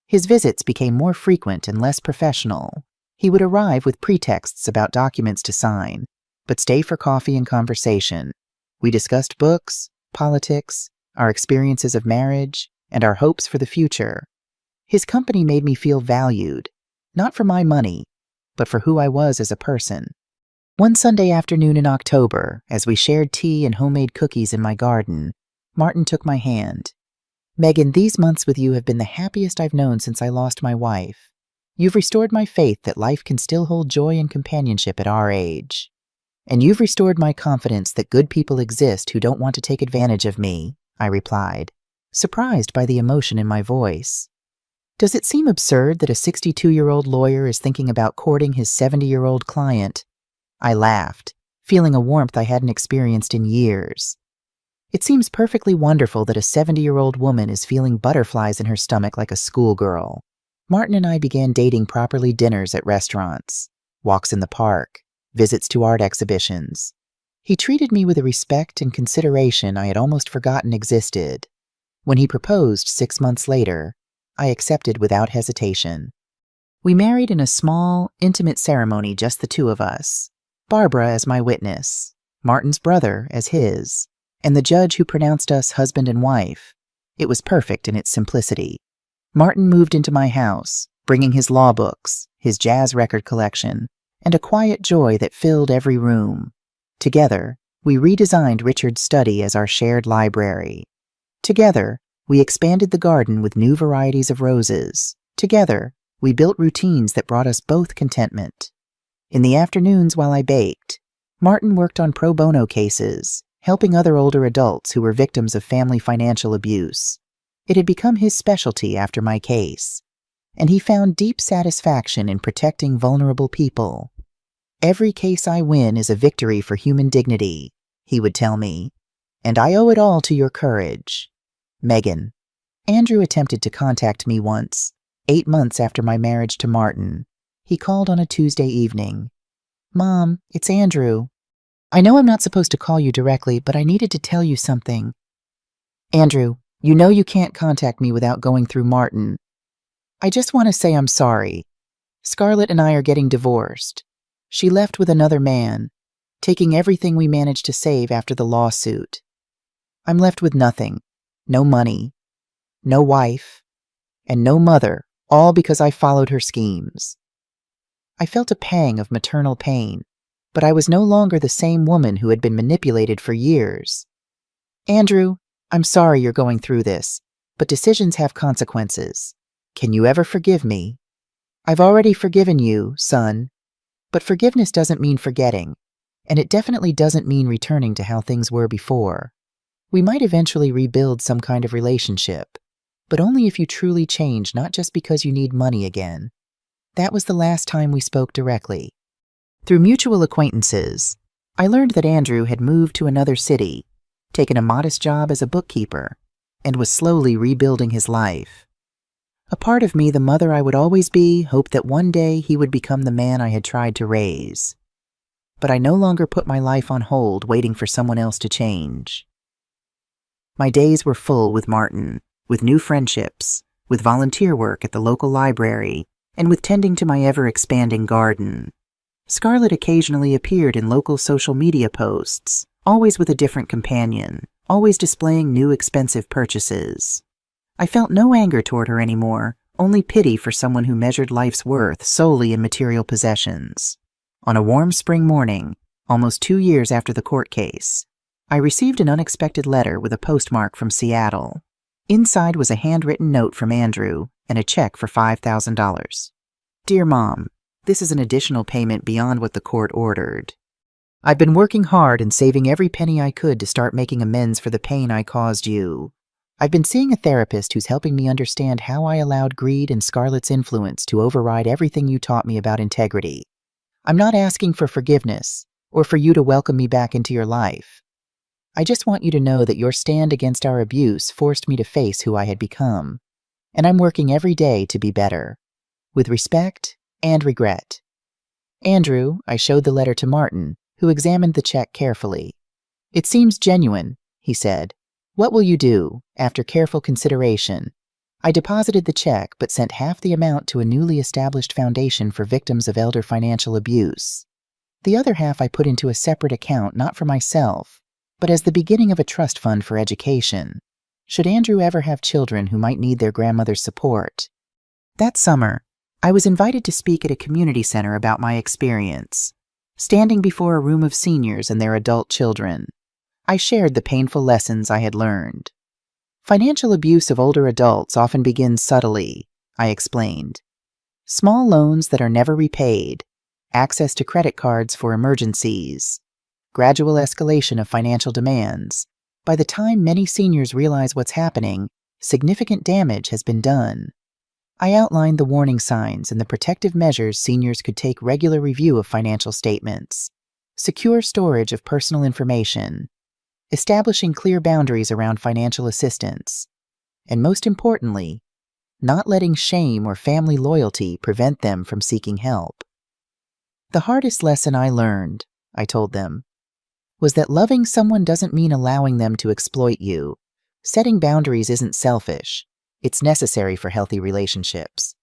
Speaker 1: His visits became more frequent and less professional. He would arrive with pretexts about documents to sign, but stay for coffee and conversation. We discussed books, politics, our experiences of marriage, and our hopes for the future. His company made me feel valued, not for my money, but for who I was as a person. One Sunday afternoon in October, as we shared tea and homemade cookies in my garden, Martin took my hand. "Megan, these months with you have been the happiest I've known since I lost my wife. You've restored my faith that life can still hold joy and companionship at our age. And you've restored my confidence that good people exist who don't want to take advantage of me," I replied, surprised by the emotion in my voice. "Does it seem absurd that a 62-year-old lawyer is thinking about courting his 70-year-old client?" I laughed, feeling a warmth I hadn't experienced in years. "It seems perfectly wonderful that a 70-year-old woman is feeling butterflies in her stomach like a schoolgirl." Martin and I began dating properly: dinners at restaurants, walks in the park, visits to art exhibitions. He treated me with a respect and consideration I had almost forgotten existed. When he proposed 6 months later, I accepted without hesitation. We married in a small, intimate ceremony, just the 2 of us, Barbara as my witness, Martin's brother as his, and the judge who pronounced us husband and wife. It was perfect in its simplicity. Martin moved into my house, bringing his law books, his jazz record collection, and a quiet joy that filled every room. Together, we redesigned Richard's study as our shared library. Together, we expanded the garden with new varieties of roses. Together, we built routines that brought us both contentment. In the afternoons while I baked, Martin worked on pro bono cases, helping other older adults who were victims of family financial abuse. It had become his specialty after my case, and he found deep satisfaction in protecting vulnerable people. "Every case I win is a victory for human dignity," he would tell me, "and I owe it all to your courage." Megan. Andrew attempted to contact me once, 8 months after my marriage to Martin. He called on a Tuesday evening. "Mom, it's Andrew. I know I'm not supposed to call you directly, but I needed to tell you something. Andrew, you know you can't contact me without going through Martin. I just want to say I'm sorry. Scarlett and I are getting divorced. She left with another man, taking everything we managed to save after the lawsuit. I'm left with nothing, no money, no wife, and no mother, all because I followed her schemes." I felt a pang of maternal pain, but I was no longer the same woman who had been manipulated for years. "Andrew, I'm sorry you're going through this, but decisions have consequences. Can you ever forgive me?" "I've already forgiven you, son. But forgiveness doesn't mean forgetting, and it definitely doesn't mean returning to how things were before. We might eventually rebuild some kind of relationship, but only if you truly change, not just because you need money again." That was the last time we spoke directly. Through mutual acquaintances, I learned that Andrew had moved to another city, taken a modest job as a bookkeeper, and was slowly rebuilding his life. A part of me, the mother I would always be, hoped that one day he would become the man I had tried to raise. But I no longer put my life on hold waiting for someone else to change. My days were full with Martin, with new friendships, with volunteer work at the local library, and with tending to my ever-expanding garden. Scarlett occasionally appeared in local social media posts, always with a different companion, always displaying new expensive purchases. I felt no anger toward her anymore, only pity for someone who measured life's worth solely in material possessions. On a warm spring morning, almost 2 years after the court case, I received an unexpected letter with a postmark from Seattle. Inside was a handwritten note from Andrew and a check for $5,000. "Dear Mom, this is an additional payment beyond what the court ordered. I've been working hard and saving every penny I could to start making amends for the pain I caused you. I've been seeing a therapist who's helping me understand how I allowed greed and Scarlett's influence to override everything you taught me about integrity. I'm not asking for forgiveness or for you to welcome me back into your life. I just want you to know that your stand against our abuse forced me to face who I had become, and I'm working every day to be better, with respect and regret. Andrew, I showed the letter to Martin, who examined the check carefully. It seems genuine, he said. What will you do? After careful consideration, I deposited the check but sent half the amount to a newly established foundation for victims of elder financial abuse. The other half I put into a separate account, not for myself, but as the beginning of a trust fund for education, should Andrew ever have children who might need their grandmother's support. That summer, I was invited to speak at a community center about my experience. Standing before a room of seniors and their adult children, I shared the painful lessons I had learned. Financial abuse of older adults often begins subtly, I explained. Small loans that are never repaid, access to credit cards for emergencies, gradual escalation of financial demands. By the time many seniors realize what's happening, significant damage has been done. I outlined the warning signs and the protective measures seniors could take: regular review of financial statements, secure storage of personal information, establishing clear boundaries around financial assistance, and most importantly, not letting shame or family loyalty prevent them from seeking help. The hardest lesson I learned, I told them, was that loving someone doesn't mean allowing them to exploit you. Setting boundaries isn't selfish. It's necessary for healthy relationships.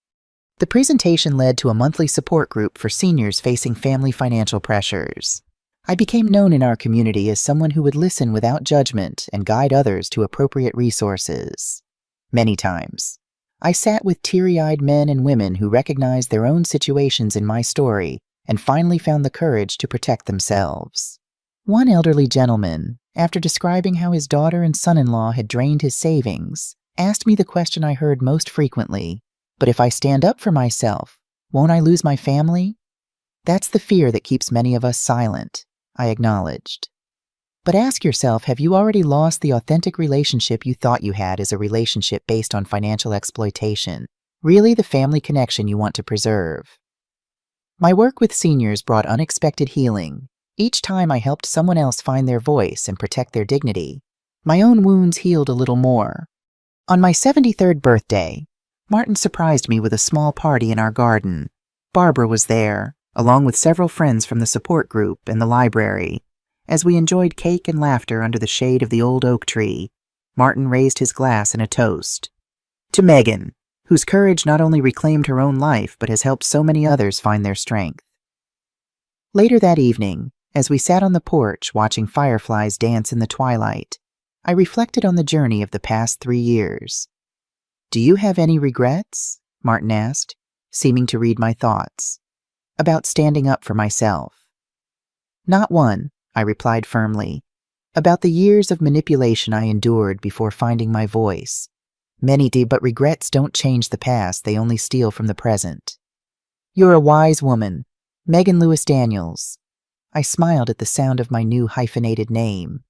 Speaker 1: The presentation led to a monthly support group for seniors facing family financial pressures. I became known in our community as someone who would listen without judgment and guide others to appropriate resources. Many times, I sat with teary-eyed men and women who recognized their own situations in my story and finally found the courage to protect themselves. One elderly gentleman, after describing how his daughter and son-in-law had drained his savings, asked me the question I heard most frequently, "But if I stand up for myself, won't I lose my family?" That's the fear that keeps many of us silent, I acknowledged. But ask yourself, have you already lost the authentic relationship you thought you had as a relationship based on financial exploitation? Really the family connection you want to preserve? My work with seniors brought unexpected healing. Each time I helped someone else find their voice and protect their dignity, my own wounds healed a little more. On my 73rd birthday, Martin surprised me with a small party in our garden. Barbara was there, along with several friends from the support group and the library. As we enjoyed cake and laughter under the shade of the old oak tree, Martin raised his glass in a toast. To Megan, whose courage not only reclaimed her own life but has helped so many others find their strength. Later that evening, as we sat on the porch watching fireflies dance in the twilight, I reflected on the journey of the past 3 years. "Do you have any regrets?" Martin asked, seeming to read my thoughts. "About standing up for myself?" "Not one," I replied firmly. "About the years of manipulation I endured before finding my voice. Many do, but regrets don't change the past, they only steal from the present." "You're a wise woman, Megan Lewis Daniels." I smiled at the sound of my new hyphenated name.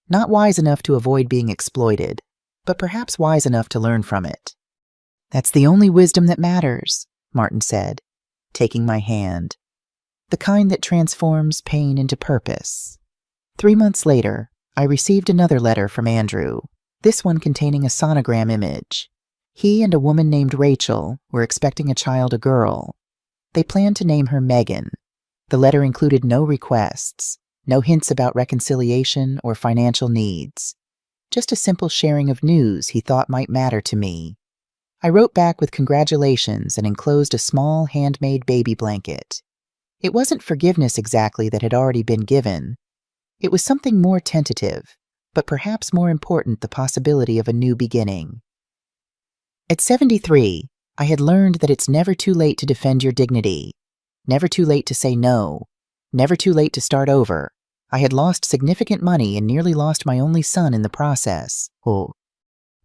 Speaker 1: Not wise enough to avoid being exploited, but perhaps wise enough to learn from it. "That's the only wisdom that matters," Martin said, taking my hand. "The kind that transforms pain into purpose." 3 months later, I received another letter from Andrew, this one containing a sonogram image. He and a woman named Rachel were expecting a child, a girl. They planned to name her Megan. The letter included no requests, no hints about reconciliation or financial needs. Just a simple sharing of news he thought might matter to me. I wrote back with congratulations and enclosed a small handmade baby blanket. It wasn't forgiveness exactly that had already been given. It was something more tentative, but perhaps more important, the possibility of a new beginning. At 73, I had learned that it's never too late to defend your dignity, never too late to say no, never too late to start over. I had lost significant money and nearly lost my only son in the process.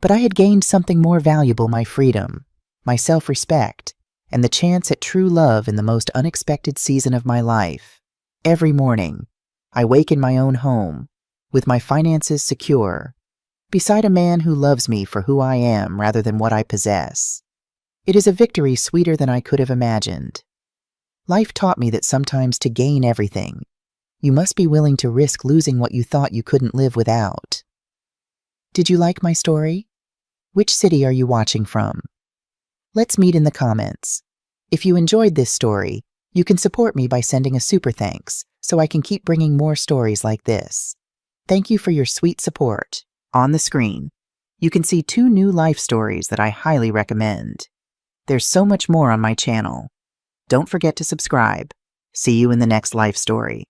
Speaker 1: But I had gained something more valuable: my freedom, my self-respect, and the chance at true love in the most unexpected season of my life. Every morning, I wake in my own home, with my finances secure, beside a man who loves me for who I am rather than what I possess. It is a victory sweeter than I could have imagined. Life taught me that sometimes to gain everything, you must be willing to risk losing what you thought you couldn't live without. Did you like my story? Which city are you watching from? Let's meet in the comments. If you enjoyed this story, you can support me by sending a super thanks so I can keep bringing more stories like this. Thank you for your sweet support. On the screen, you can see 2 new life stories that I highly recommend. There's so much more on my channel. Don't forget to subscribe. See you in the next life story.